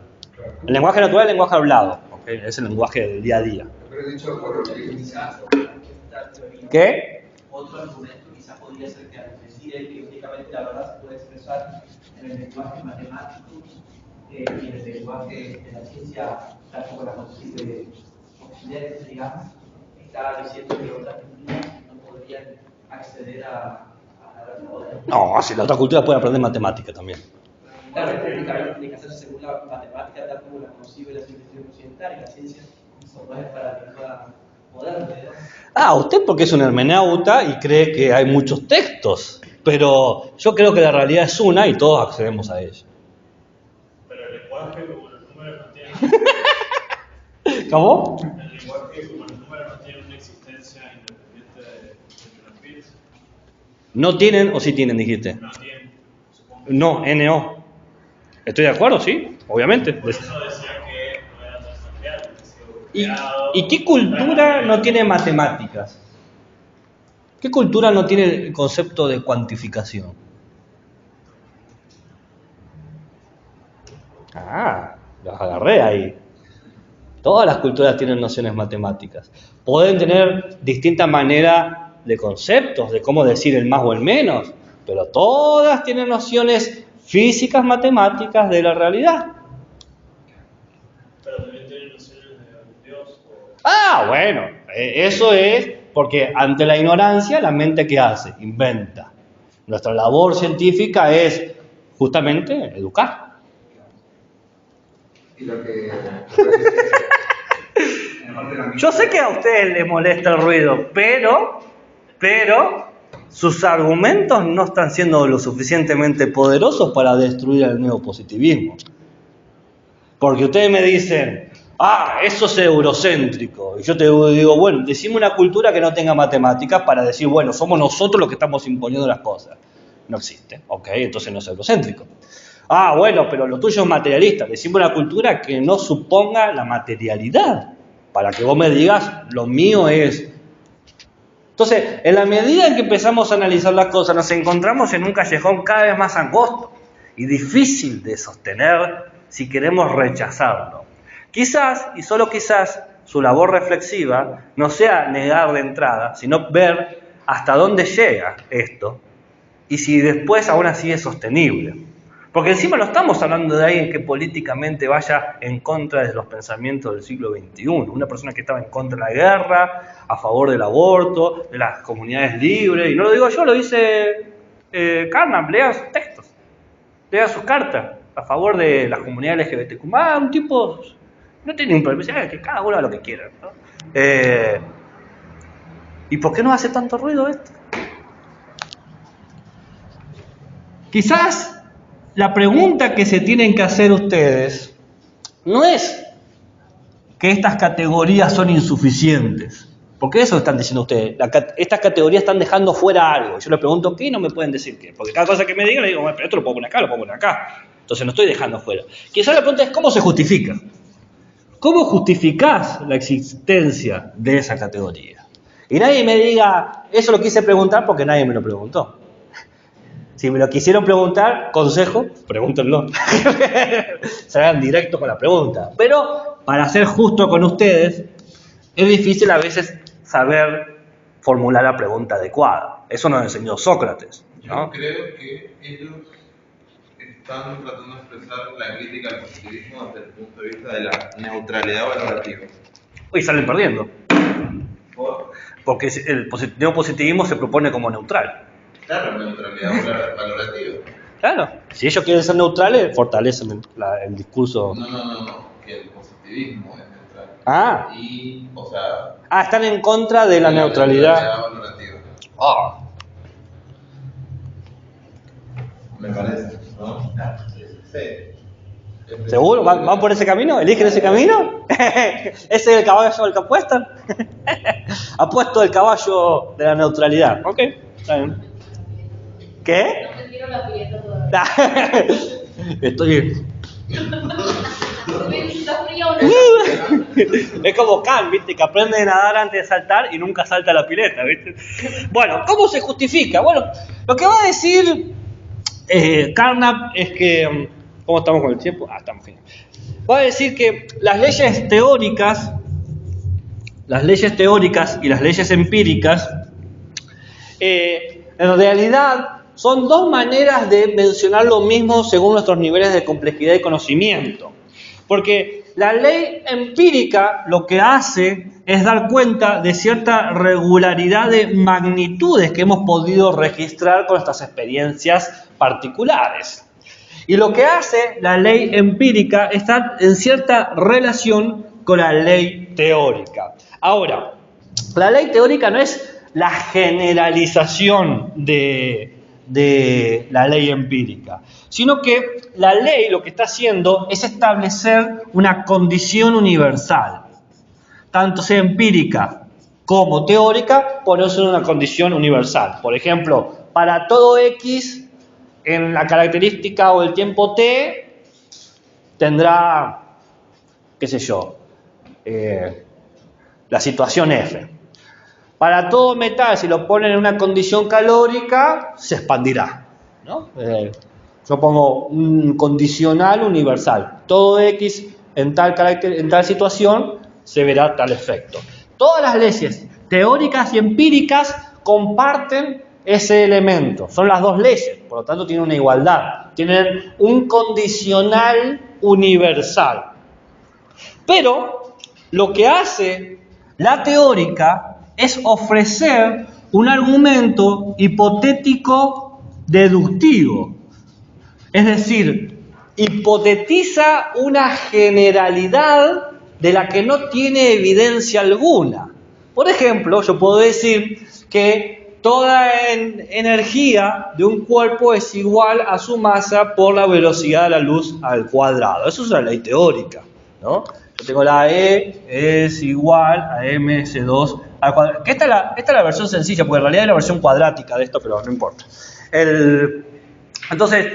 El lenguaje natural es el lenguaje hablado, ¿okay? Es el lenguaje del día a día. Pero he dicho por lo que Quizás ¿Qué? otro argumento quizás podría ser que al decir que únicamente la verdad se puede expresar en el lenguaje matemático y en el lenguaje de la ciencia, tal como la concibe Occidente, digamos, está diciendo que otras culturas no podrían acceder a la otra. No, si la otra cultura puede aprender matemática también. Claro, técnicamente tiene que hacerse según la matemática tal como la concibe la civilización occidental y la ciencia no es paradigma moderno, digamos. Usted porque es un hermeneuta y cree que hay muchos textos, pero yo creo que la realidad es una y todos accedemos a ella. Pero el lenguaje, como los números no tienen. ¿Cómo? El lenguaje, como los números no tienen una existencia independiente de que los bits. ¿No tienen o sí tienen, dijiste? No tienen, supongo. No, NO. ¿Estoy de acuerdo? Sí, obviamente. Por eso decía que no era tan material, que ha sido creado. ¿Y qué cultura no tiene matemáticas? ¿Qué cultura no tiene el concepto de cuantificación? Los agarré ahí. Todas las culturas tienen nociones matemáticas. Pueden tener distintas maneras de conceptos, de cómo decir el más o el menos, pero todas tienen nociones físicas, matemáticas de la realidad. Pero también tienen nociones de Dios. Bueno, eso es porque ante la ignorancia la mente ¿qué hace? Inventa. Nuestra labor científica es justamente educar. Y lo que... Yo sé que a ustedes les molesta el ruido, pero sus argumentos no están siendo lo suficientemente poderosos para destruir el neopositivismo. Porque ustedes me dicen, eso es eurocéntrico. Y yo te digo, bueno, decime una cultura que no tenga matemáticas para decir, bueno, somos nosotros los que estamos imponiendo las cosas. No existe, ok, entonces no es eurocéntrico. Bueno, pero lo tuyo es materialista. Decime una cultura que no suponga la materialidad. Para que vos me digas, lo mío es... Entonces, en la medida en que empezamos a analizar las cosas, nos encontramos en un callejón cada vez más angosto y difícil de sostener si queremos rechazarlo. Quizás, y solo quizás, su labor reflexiva no sea negar de entrada, sino ver hasta dónde llega esto y si después aún así es sostenible. Porque encima no estamos hablando de alguien que políticamente vaya en contra de los pensamientos del siglo XXI. Una persona que estaba en contra de la guerra, a favor del aborto, de las comunidades libres. Y no lo digo yo, lo dice Carnap, lea sus textos, lea sus cartas a favor de las comunidades LGBTQ. Un tipo no tiene un problema, que cada uno haga lo que quiera, ¿no? ¿Y por qué no hace tanto ruido esto? Quizás la pregunta que se tienen que hacer ustedes no es que estas categorías son insuficientes, porque eso están diciendo ustedes. Estas categorías están dejando fuera algo. Yo les pregunto qué y no me pueden decir qué, porque cada cosa que me digan le digo, pero esto lo puedo poner acá, lo puedo poner acá. Entonces no estoy dejando fuera. Quizás la pregunta es cómo se justifica. ¿Cómo justificás la existencia de esa categoría? Y nadie me diga, eso lo quise preguntar porque nadie me lo preguntó. Si me lo quisieron preguntar, consejo, pregúntenlo. Salgan directo con la pregunta. Pero, para ser justo con ustedes, es difícil a veces saber formular la pregunta adecuada. Eso nos enseñó Sócrates, ¿no? Yo creo que ellos están tratando de expresar la crítica al positivismo desde el punto de vista de la neutralidad valorativa. y salen perdiendo. Porque el neopositivismo se propone como neutral. Claro, neutralidad valorativa. Claro, si ellos quieren ser neutrales, fortalecen el discurso. No, que el positivismo es neutral. Ah. Y, o sea... Están en contra de la neutralidad. Valorativa. Ah. Me parece, ¿no? Sí. ¿Seguro? ¿Van por ese camino? ¿Eligen ese camino? ¿Ese es el caballo al que apuestan? Apuesto el caballo de la neutralidad. Ok, está bien. ¿Qué? No me tiro la pileta todavía. Estoy... ¿Está frío o no? Es como Kant, ¿viste? Que aprende a nadar antes de saltar y nunca salta a la pileta, ¿viste? Bueno, ¿cómo se justifica? Bueno, lo que va a decir Carnap es que... ¿Cómo estamos con el tiempo? Estamos bien. Va a decir que las leyes teóricas y las leyes empíricas, en realidad son dos maneras de mencionar lo mismo según nuestros niveles de complejidad y conocimiento. Porque la ley empírica lo que hace es dar cuenta de cierta regularidad de magnitudes que hemos podido registrar con nuestras experiencias particulares. Y lo que hace la ley empírica es estar en cierta relación con la ley teórica. Ahora, la ley teórica no es la generalización de la ley empírica, sino que la ley lo que está haciendo es establecer una condición universal, tanto sea empírica como teórica, ponerse en una condición universal. Por ejemplo, para todo X, en la característica o el tiempo T, tendrá, qué sé yo, la situación F. Para todo metal, si lo ponen en una condición calórica, se expandirá, ¿no? Yo pongo un condicional universal. Todo X en tal situación se verá tal efecto. Todas las leyes teóricas y empíricas comparten ese elemento. Son las dos leyes, por lo tanto tienen una igualdad. Tienen un condicional universal. Pero lo que hace la teórica es ofrecer un argumento hipotético deductivo. Es decir, hipotetiza una generalidad de la que no tiene evidencia alguna. Por ejemplo, yo puedo decir que toda energía de un cuerpo es igual a su masa por la velocidad de la luz al cuadrado. Eso es una ley teórica, ¿no? Yo tengo la E es igual a MC2 al cuadrado. Que esta es la versión sencilla, porque en realidad es la versión cuadrática de esto, pero no importa. Entonces,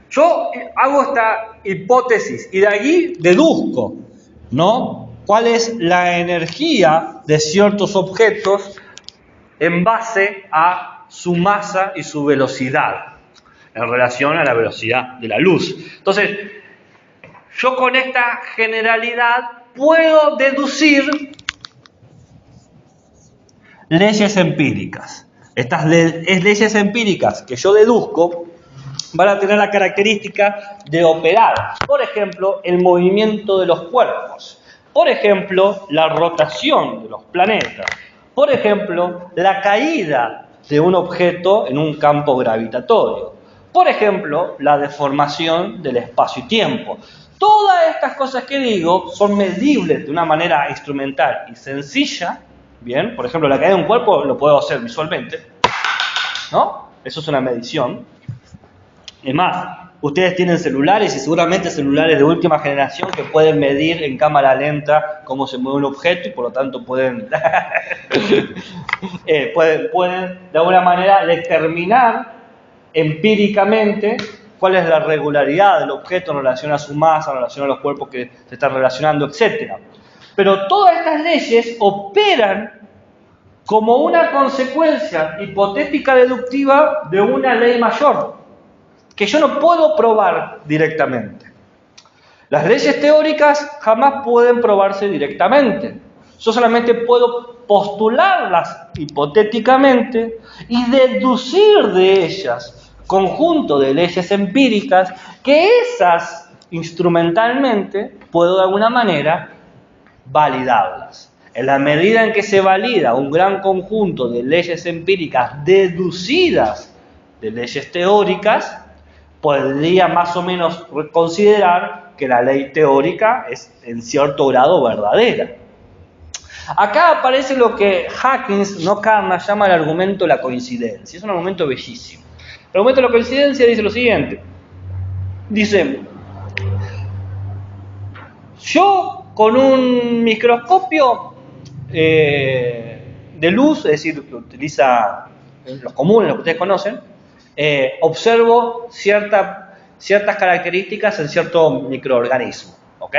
yo hago esta hipótesis y de allí deduzco, ¿no?, cuál es la energía de ciertos objetos en base a su masa y su velocidad, en relación a la velocidad de la luz. Entonces, yo con esta generalidad puedo deducir leyes empíricas. Estas leyes empíricas que yo deduzco van a tener la característica de operar. Por ejemplo, el movimiento de los cuerpos. Por ejemplo, la rotación de los planetas. Por ejemplo, la caída de un objeto en un campo gravitatorio. Por ejemplo, la deformación del espacio y tiempo. Todas estas cosas que digo son medibles de una manera instrumental y sencilla. Bien, por ejemplo, la caída de un cuerpo lo puedo hacer visualmente, ¿no? Eso es una medición. Es más, ustedes tienen celulares y seguramente celulares de última generación que pueden medir en cámara lenta cómo se mueve un objeto y por lo tanto pueden de alguna manera determinar empíricamente cuál es la regularidad del objeto en relación a su masa, en relación a los cuerpos que se están relacionando, etc. Pero todas estas leyes operan como una consecuencia hipotética deductiva de una ley mayor, que yo no puedo probar directamente. Las leyes teóricas jamás pueden probarse directamente. Yo solamente puedo postularlas hipotéticamente y deducir de ellas conjunto de leyes empíricas que esas instrumentalmente puedo de alguna manera validarlas. En la medida en que se valida un gran conjunto de leyes empíricas deducidas de leyes teóricas, podría más o menos considerar que la ley teórica es en cierto grado verdadera. Acá aparece lo que Hawkins, no Carnap, llama el argumento de la coincidencia. Es un argumento bellísimo. El argumento de la coincidencia dice lo siguiente. Dice, yo con un microscopio de luz, es decir, que utiliza los comunes, los que ustedes conocen, observo ciertas características en cierto microorganismo, ¿ok?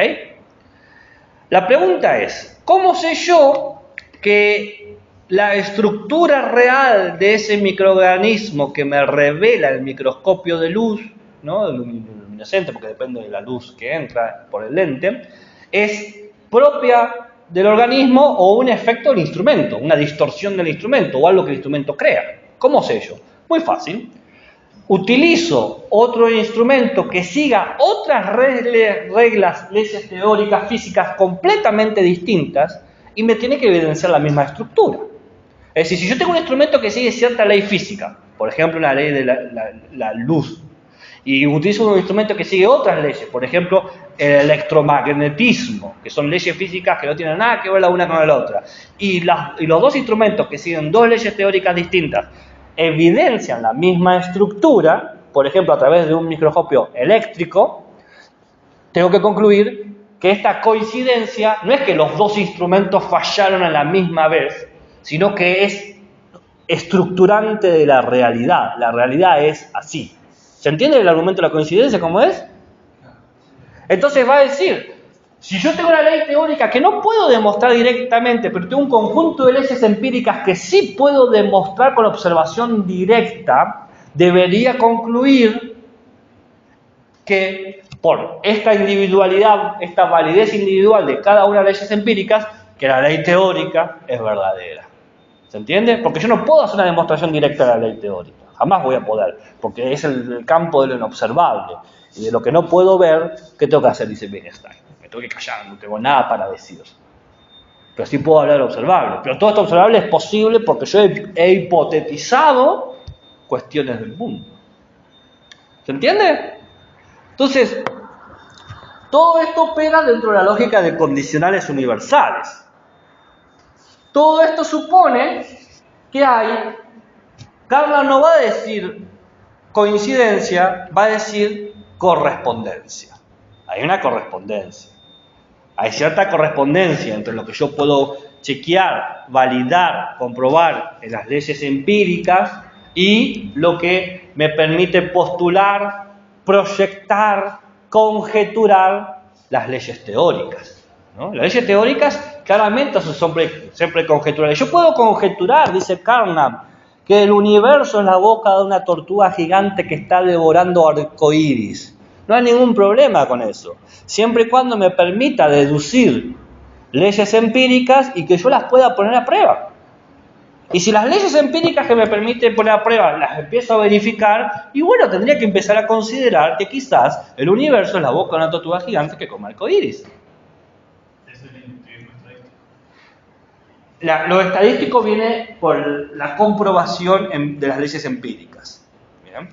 La pregunta es, ¿cómo sé yo que la estructura real de ese microorganismo que me revela el microscopio de luz, ¿no? El luminescente, porque depende de la luz que entra por el lente, es propia del organismo o un efecto del instrumento, una distorsión del instrumento o algo que el instrumento crea? ¿Cómo sé yo? Muy fácil. Utilizo otro instrumento que siga otras reglas, leyes teóricas, físicas completamente distintas y me tiene que evidenciar la misma estructura. Es decir, si yo tengo un instrumento que sigue cierta ley física, por ejemplo una ley de la luz, y utilizo un instrumento que sigue otras leyes, por ejemplo el electromagnetismo, que son leyes físicas que no tienen nada que ver la una con la otra, y los dos instrumentos que siguen dos leyes teóricas distintas evidencian la misma estructura, por ejemplo a través de un microscopio eléctrico, tengo que concluir que esta coincidencia no es que los dos instrumentos fallaron a la misma vez, sino que es estructurante de la realidad. La realidad es así. ¿Se entiende el argumento de la coincidencia cómo es? Entonces va a decir, si yo tengo una ley teórica que no puedo demostrar directamente, pero tengo un conjunto de leyes empíricas que sí puedo demostrar con observación directa, debería concluir que por esta individualidad, esta validez individual de cada una de las leyes empíricas, que la ley teórica es verdadera. ¿Se entiende? Porque yo no puedo hacer una demostración directa de la ley teórica. Jamás voy a poder, porque es el campo de lo inobservable. Y de lo que no puedo ver, ¿qué tengo que hacer? Dice Wittgenstein. Me tengo que callar, no tengo nada para decir. Pero sí puedo hablar de lo observable. Pero todo esto observable es posible porque yo he hipotetizado cuestiones del mundo. ¿Se entiende? Entonces, todo esto opera dentro de la lógica de condicionales universales. Todo esto supone que Carnap no va a decir coincidencia, va a decir correspondencia. Hay una correspondencia. Hay cierta correspondencia entre lo que yo puedo chequear, validar, comprobar en las leyes empíricas y lo que me permite postular, proyectar, conjeturar las leyes teóricas, ¿no? Las leyes teóricas claramente son siempre conjeturales. Yo puedo conjeturar, dice Carnap, que el universo es la boca de una tortuga gigante que está devorando arcoíris. No hay ningún problema con eso, siempre y cuando me permita deducir leyes empíricas y que yo las pueda poner a prueba. Y si las leyes empíricas que me permiten poner a prueba las empiezo a verificar, y bueno, tendría que empezar a considerar que quizás el universo es la boca de una tortuga gigante que come arcoíris. Es el inductivismo estadístico. Lo estadístico viene por la comprobación de las leyes empíricas. ¿Bien?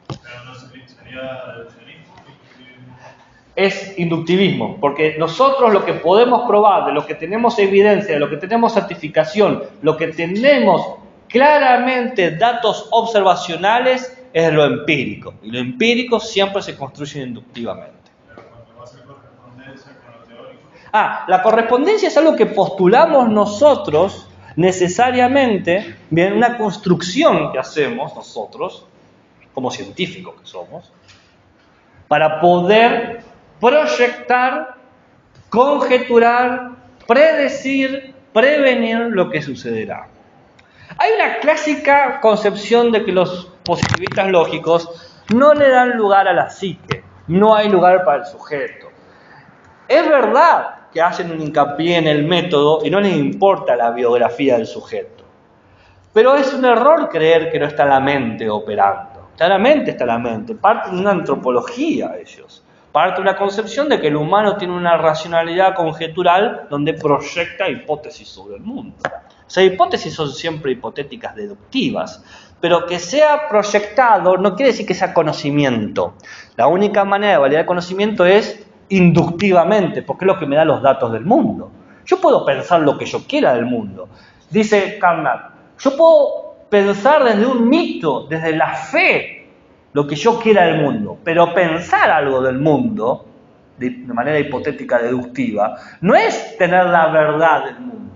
Pero no sería deduccionismo. Es inductivismo, porque nosotros lo que podemos probar, de lo que tenemos evidencia, de lo que tenemos certificación, lo que tenemos claramente datos observacionales es lo empírico, y lo empírico siempre se construye inductivamente. Pero cuando va a ser correspondencia con lo teórico. La correspondencia es algo que postulamos nosotros necesariamente, bien, una construcción que hacemos nosotros, como científicos que somos, para poder proyectar, conjeturar, predecir, prevenir lo que sucederá. Hay una clásica concepción de que los positivistas lógicos no le dan lugar a la psique, no hay lugar para el sujeto. Es verdad que hacen un hincapié en el método y no les importa la biografía del sujeto, pero es un error creer que no está la mente operando. Claramente está la mente, parte de una antropología ellos. Parte de una concepción de que el humano tiene una racionalidad conjetural donde proyecta hipótesis sobre el mundo. Esas hipótesis son siempre hipotéticas deductivas, pero que sea proyectado no quiere decir que sea conocimiento. La única manera de validar el conocimiento es inductivamente, porque es lo que me da los datos del mundo. Yo puedo pensar lo que yo quiera del mundo. Dice Carnap, yo puedo pensar desde un mito, desde la fe, lo que yo quiera del mundo, pero pensar algo del mundo, de manera hipotética deductiva, no es tener la verdad del mundo.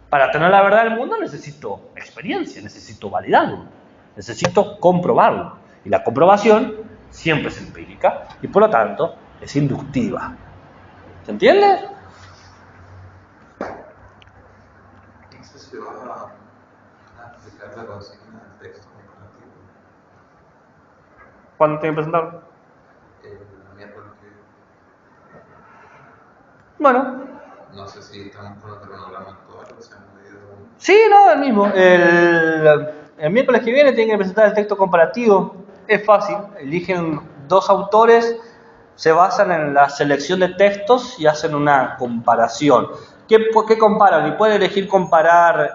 Para tener la verdad del mundo necesito experiencia, necesito validarlo, necesito comprobarlo. Y la comprobación siempre es empírica y por lo tanto es inductiva. ¿Se entiende? Entonces se va a aplicar la consigna del texto comparativo. ¿Cuándo tiene que presentarlo? El miércoles que Bueno. no sé si estamos con el cronograma actual o se han movido. Sí, no, el mismo. El miércoles que viene tienen que presentar el texto comparativo. Es fácil. Eligen 2 autores, se basan en la selección de textos y hacen una comparación. ¿Qué comparan? Y pueden elegir comparar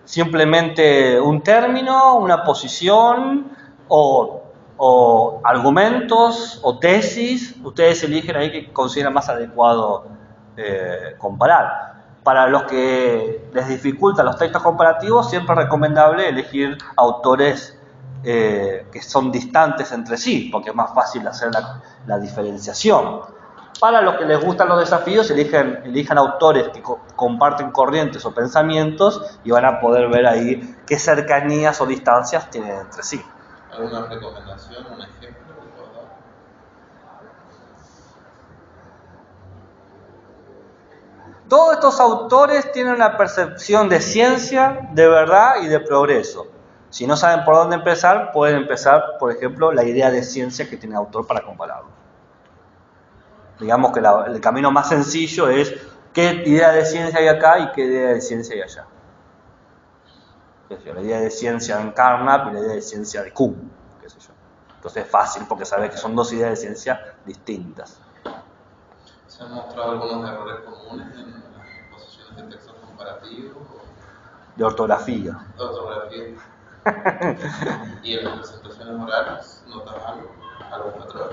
simplemente un término, una posición o argumentos o tesis. Ustedes eligen ahí que consideran más adecuado comparar. Para los que les dificultan los textos comparativos, siempre es recomendable elegir autores que son distantes entre sí, porque es más fácil hacer la diferenciación. Para los que les gustan los desafíos, elijan autores que comparten corrientes o pensamientos y van a poder ver ahí qué cercanías o distancias tienen entre sí. ¿Alguna recomendación, un ejemplo que puedas dar? Todos estos autores tienen una percepción de ciencia, de verdad y de progreso. Si no saben por dónde empezar, pueden empezar, por ejemplo, la idea de ciencia que tiene el autor para compararlo. Digamos que el camino más sencillo es qué idea de ciencia hay acá y qué idea de ciencia hay allá. La idea de ciencia en Carnap y la idea de ciencia de Kuhn, qué sé yo. Entonces es fácil porque sabes que son 2 ideas de ciencia distintas. ¿Se han mostrado algunos errores comunes en las exposiciones de textos comparativos? De ortografía. De ortografía. ¿Y en las presentaciones orales notas algo? ¿Algún patrón?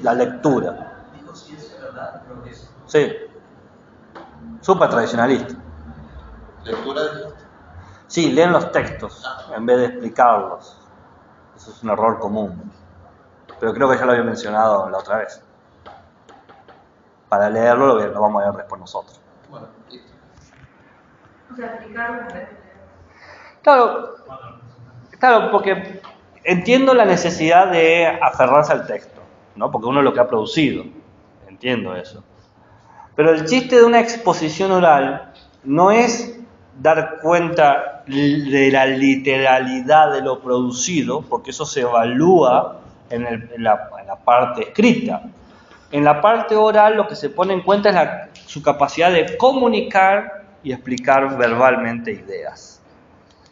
La lectura. Dijo ciencia, ¿verdad? Progreso. Sí. Súper tradicionalista. ¿Lectura dijiste? Sí, leen los textos en vez de explicarlos. Eso es un error común. Pero creo que ya lo había mencionado la otra vez. Para leerlo lo vamos a leer después nosotros. Bueno, listo. O sea, explicarlo en vez de leer. Claro, porque entiendo la necesidad de aferrarse al texto, ¿no? Porque uno es lo que ha producido. Entiendo eso. Pero el chiste de una exposición oral no es dar cuenta de la literalidad de lo producido, porque eso se evalúa en la parte escrita. En la parte oral lo que se pone en cuenta es su capacidad de comunicar y explicar verbalmente ideas.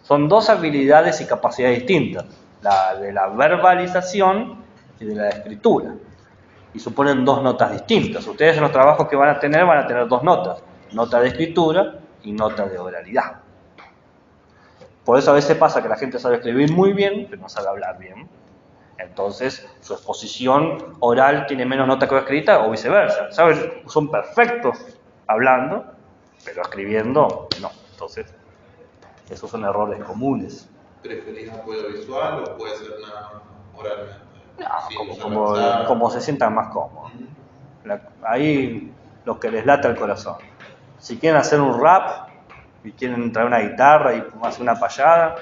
Son 2 habilidades y capacidades distintas, la de la verbalización y de la escritura. Y suponen 2 notas distintas. Ustedes en los trabajos que van a tener 2 notas, nota de escritura y nota de oralidad. Por eso a veces pasa que la gente sabe escribir muy bien, pero no sabe hablar bien. Entonces, su exposición oral tiene menos nota que escrita o viceversa. ¿Sabes? Son perfectos hablando, pero escribiendo no. Entonces, esos son errores comunes. ¿Preferís apoyo visual o puede ser nada oralmente? No, como se sientan más cómodos. Ahí lo que les lata el corazón. Si quieren hacer un rap y quieren traer una guitarra y hacer una payada,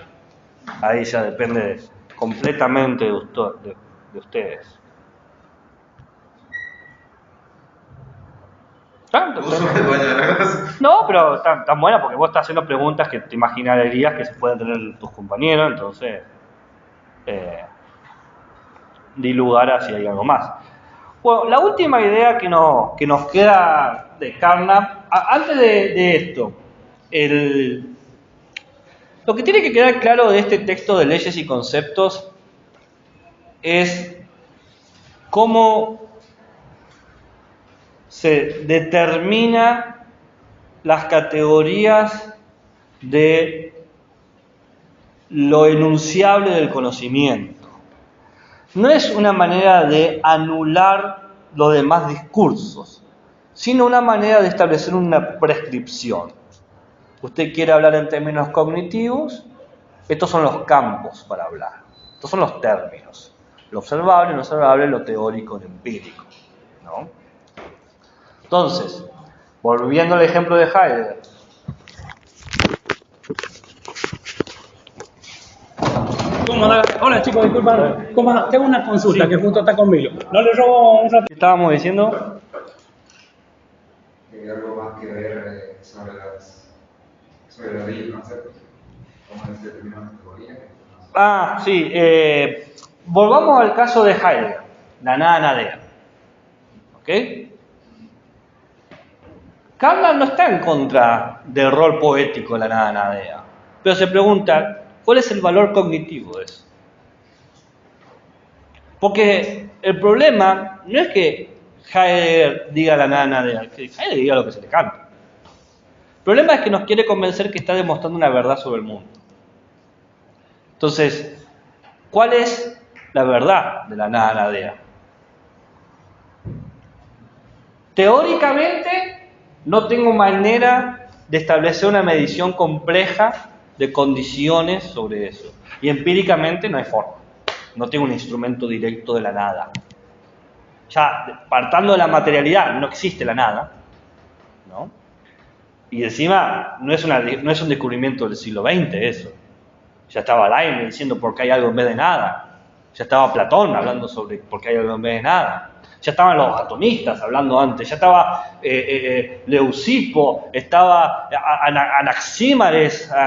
ahí ya depende completamente de ustedes. Vos sos el dueño de la casa. No, pero tan buena porque vos estás haciendo preguntas que te imaginarías que se pueden tener tus compañeros, entonces di lugar a si hay algo más. Bueno, la última idea que nos queda de Carnap, antes de esto, lo que tiene que quedar claro de este texto de leyes y conceptos es cómo se determina las categorías de lo enunciable del conocimiento. No es una manera de anular los demás discursos, sino una manera de establecer una prescripción. Usted quiere hablar en términos cognitivos, estos son los campos para hablar, estos son los términos, lo observable, lo observable, lo teórico, lo empírico, ¿no? Entonces, volviendo al ejemplo de Heidegger, Hola chicos, disculpa, tengo una consulta que justo está conmigo. No le robo un ratito. estábamos diciendo, Algo más que ver sobre los bellos conceptos, cómo se determinan categorías. sí, volvamos al caso de Heidegger, la nada nadea, ¿ok? Kahneman no está en contra del rol poético de la nada nadea, pero se pregunta, ¿cuál es el valor cognitivo de eso? Porque el problema no es que Heidegger diga la nada nadea, que Heidegger diga lo que se le canta. El problema es que nos quiere convencer que está demostrando una verdad sobre el mundo. Entonces, ¿cuál es la verdad de la nada nadea? Teóricamente, no tengo manera de establecer una medición compleja de condiciones sobre eso. Y empíricamente no hay forma. No tengo un instrumento directo de la nada. Ya, partando de la materialidad, no existe la nada, ¿no? Y encima, no es un descubrimiento del siglo XX eso. Ya estaba Leibniz diciendo por qué hay algo en vez de nada. Ya estaba Platón hablando sobre por qué hay algo en vez de nada. Ya estaban los atomistas hablando antes, ya estaba Leucipo, estaba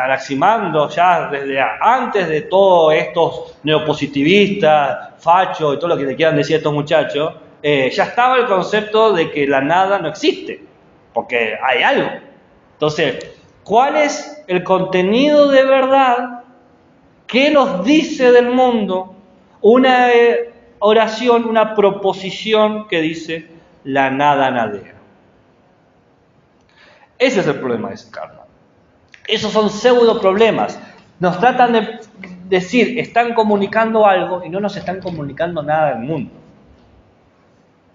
Anaximandro, ya desde antes de todos estos neopositivistas, fachos y todo lo que le quieran decir a estos muchachos, ya estaba el concepto de que la nada no existe, porque hay algo. Entonces, ¿cuál es el contenido de verdad? ¿Qué nos dice del mundo? Una oración, una proposición que dice la nada nadea. Ese es el problema de Kahneman. Esos son pseudo problemas. Nos tratan de decir, están comunicando algo y no nos están comunicando nada del mundo.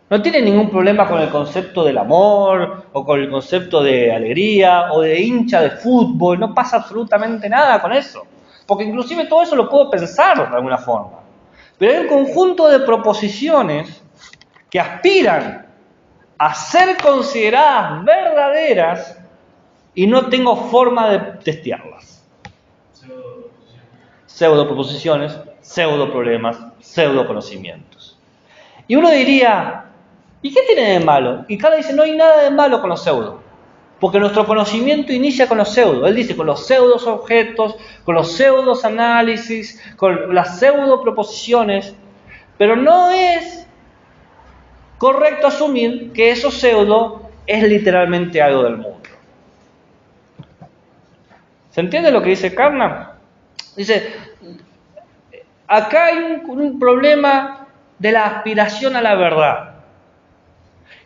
No tienen ningún problema con el concepto del amor, o con el concepto de alegría, o de hincha de fútbol. No pasa absolutamente nada con eso. Porque inclusive todo eso lo puedo pensar de alguna forma. Pero hay un conjunto de proposiciones que aspiran a ser consideradas verdaderas y no tengo forma de testearlas. Pseudo proposiciones, pseudo problemas, pseudo conocimientos. Y uno diría, ¿y qué tiene de malo? Y Kahneman dice, no hay nada de malo con los pseudo. Porque nuestro conocimiento inicia con los pseudo. Él dice, con los pseudos objetos, con los pseudos análisis, con las pseudo proposiciones. Pero no es correcto asumir que eso pseudo es literalmente algo del mundo. ¿Se entiende lo que dice Kahneman? Dice, acá hay un problema de la aspiración a la verdad.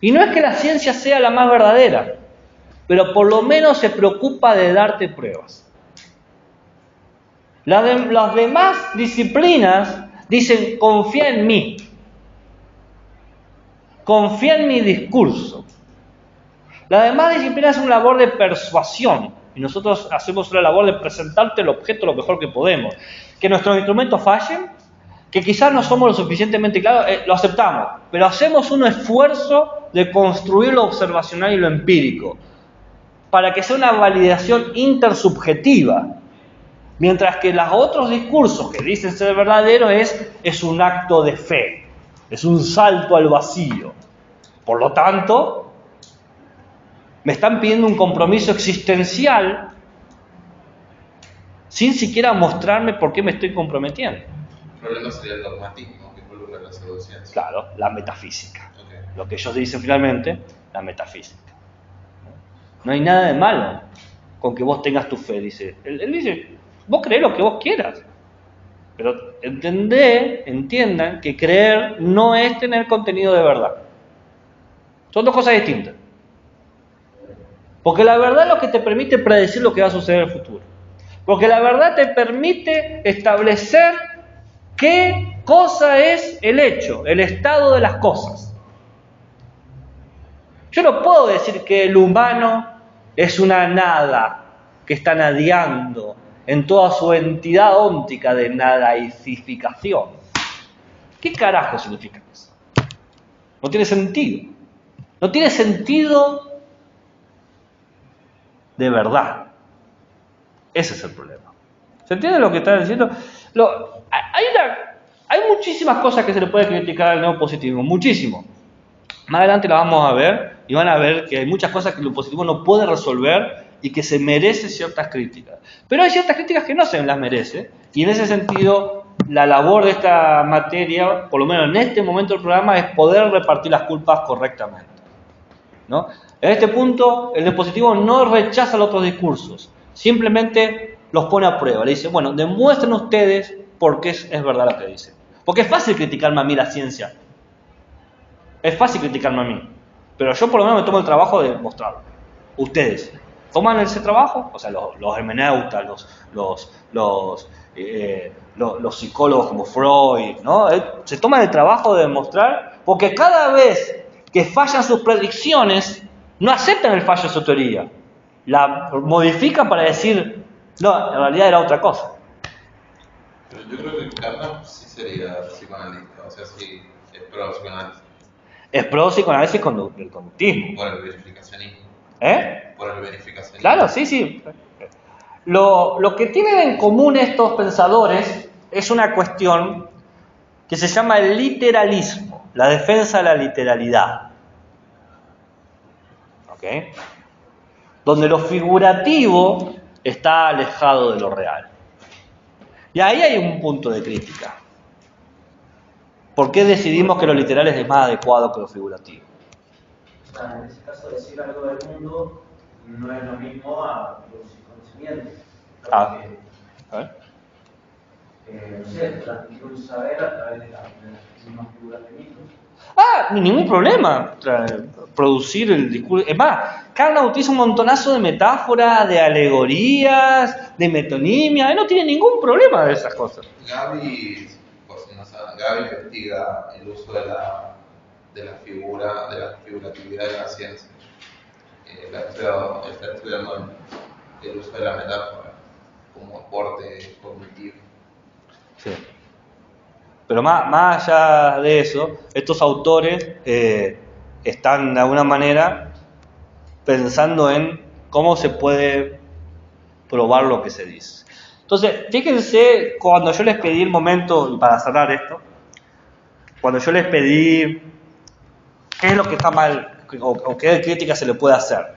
Y no es que la ciencia sea la más verdadera, pero por lo menos se preocupa de darte pruebas. Las demás disciplinas dicen, confía en mí, confía en mi discurso. Las demás disciplinas hacen una labor de persuasión y nosotros hacemos una labor de presentarte el objeto lo mejor que podemos. Que nuestros instrumentos fallen, que quizás no somos lo suficientemente claros, lo aceptamos, pero hacemos un esfuerzo de construir lo observacional y lo empírico, para que sea una validación intersubjetiva, mientras que los otros discursos que dicen ser verdaderos es un acto de fe, es un salto al vacío. Por lo tanto, me están pidiendo un compromiso existencial sin siquiera mostrarme por qué me estoy comprometiendo. El problema sería el dogmatismo que involucra la pseudociencia. Claro, la metafísica. Okay. Lo que ellos dicen finalmente, la metafísica. No hay nada de malo con que vos tengas tu fe, dice. Él dice, vos creés lo que vos quieras, Pero entiendan que creer no es tener contenido de verdad. Son dos cosas distintas. Porque la verdad es lo que te permite predecir lo que va a suceder en el futuro. Porque la verdad te permite establecer qué cosa es el hecho, el estado de las cosas. Yo no puedo decir que el humano es una nada que está nadeando en toda su entidad óntica de nadaicificación. ¿Qué carajo significa eso? No tiene sentido. No tiene sentido de verdad. Ese es el problema. ¿Se entiende lo que está diciendo? Hay muchísimas cosas que se le puede criticar al neopositivismo, muchísimo. Más adelante las vamos a ver y van a ver que hay muchas cosas que el positivismo no puede resolver y que se merece ciertas críticas. Pero hay ciertas críticas que no se las merece, y en ese sentido la labor de esta materia, por lo menos en este momento del programa, es poder repartir las culpas correctamente, ¿no? En este punto el positivismo no rechaza los otros discursos, simplemente los pone a prueba. Le dice, bueno, demuestren ustedes por qué es verdad lo que dicen. Porque es fácil criticarme a mí la ciencia. Es fácil criticarme a mí. Pero yo por lo menos me tomo el trabajo de mostrarlo. Ustedes toman ese trabajo, o sea, los hermeneutas, los psicólogos como Freud, ¿no? Se toman el trabajo de demostrar, porque cada vez que fallan sus predicciones, no aceptan el fallo de su teoría. La modifican para decir, no, en realidad era otra cosa. Pero yo creo que Carnap sí sería psicoanalista, o sea, sí es pro psicoanálisis. Es pro psicoanálisis del conductismo. Por el verificacionismo. Por el verificacionismo. Claro, sí. Lo que tienen en común estos pensadores es una cuestión que se llama el literalismo, la defensa de la literalidad. ¿Ok? Donde lo figurativo está alejado de lo real. Y ahí hay un punto de crítica. ¿Por qué decidimos que lo literal es más adecuado que lo figurativo? O sea, en ese caso decir algo del mundo no es lo mismo a producir conocimiento. A ver. No sé, transmitir un saber a través de las mismas figuras de mitos. Ningún problema. Producir el discurso. Es más, Carnap utiliza un montonazo de metáforas, de alegorías, de metonimia. Él no tiene ningún problema de esas cosas. Gaby investiga el uso de la figuratividad de la ciencia. Está estudiando el uso de la metáfora como aporte cognitivo. Sí. Pero más allá de eso, estos autores están de alguna manera pensando en cómo se puede probar lo que se dice. Entonces, fíjense, cuando yo les pedí el momento, y para cerrar esto, cuando yo les pedí qué es lo que está mal o qué crítica se le puede hacer.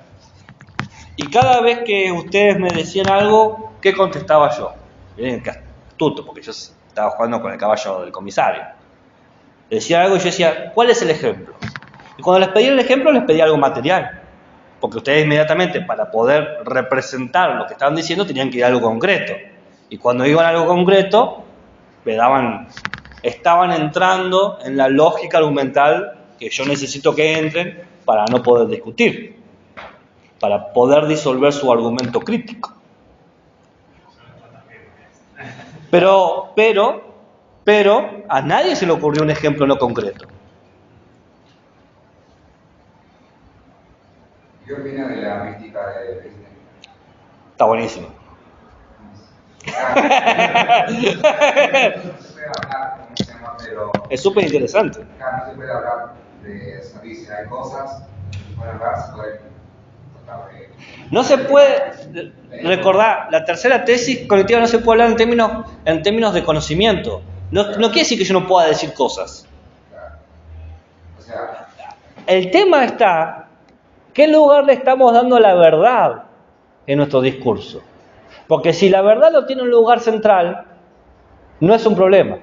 Y cada vez que ustedes me decían algo, ¿qué contestaba yo? Miren qué astuto, porque yo estaba jugando con el caballo del comisario. Decía algo y yo decía, ¿cuál es el ejemplo? Y cuando les pedí el ejemplo, les pedí algo material. Porque ustedes inmediatamente, para poder representar lo que estaban diciendo, tenían que ir a algo concreto. Y cuando iban a algo concreto, estaban entrando en la lógica argumental que yo necesito que entren para no poder discutir, para poder disolver su argumento crítico. Pero a nadie se le ocurrió un ejemplo no concreto. ¿Qué opina de la mística de Disney? Está buenísimo. No se puede hablar, ¿cómo se llama? Pero Es súper interesante. acá no se puede hablar de eso. Dice, hay cosas que se pueden hablar, se pueden tratar de... No se puede, recordar, la tercera tesis colectiva no se puede hablar en términos de conocimiento. No quiere decir que yo no pueda decir cosas. Claro. O sea, El tema está, ¿qué lugar le estamos dando a la verdad en nuestro discurso? Porque si la verdad no tiene un lugar central, no es un problema.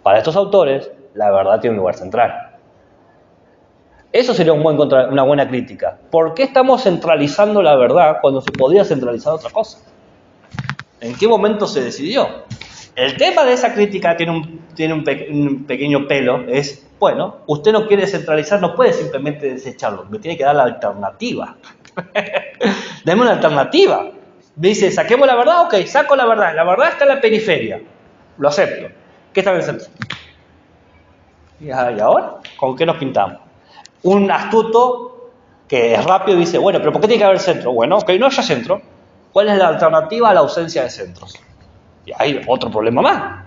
Para estos autores, la verdad tiene un lugar central. Eso sería una buena crítica. ¿Por qué estamos centralizando la verdad cuando se podría centralizar otra cosa? ¿En qué momento se decidió? El tema de esa crítica tiene un pequeño pelo, es, bueno, usted no quiere centralizar, no puede simplemente desecharlo, me tiene que dar la alternativa. Deme una alternativa. Me dice, saquemos la verdad, ok, saco la verdad está en la periferia, lo acepto. ¿Qué está en el centro? ¿Y ahora? ¿Con qué nos pintamos? Un astuto que es rápido dice, bueno, pero ¿por qué tiene que haber centro? Bueno, ok, no haya centro. ¿Cuál es la alternativa a la ausencia de centros? Y hay otro problema más.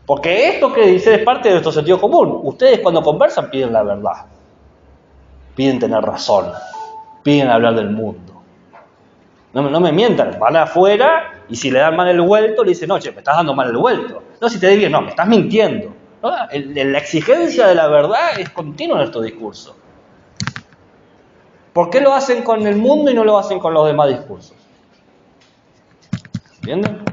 Porque esto que dice es parte de nuestro sentido común. Ustedes cuando conversan piden la verdad. Piden tener razón. Piden hablar del mundo. No me mientan. Van afuera y si le dan mal el vuelto, le dicen, no, che, me estás dando mal el vuelto. No, si te di bien, no, me estás mintiendo. ¿No? La exigencia de la verdad es continua en nuestro discurso. ¿Por qué lo hacen con el mundo y no lo hacen con los demás discursos? ¿Entienden?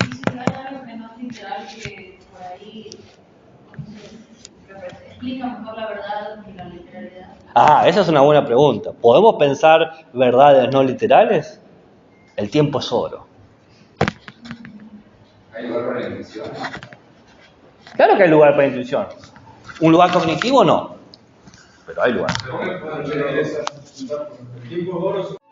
Y si hay algo que no es literal, que por ahí explica mejor la verdad y la literalidad. Esa es una buena pregunta. ¿Podemos pensar verdades no literales? El tiempo es oro. ¿Hay lugar para la intuición? Claro que hay lugar para intuición. ¿Un lugar cognitivo? No. Pero hay lugar. El tiempo es oro.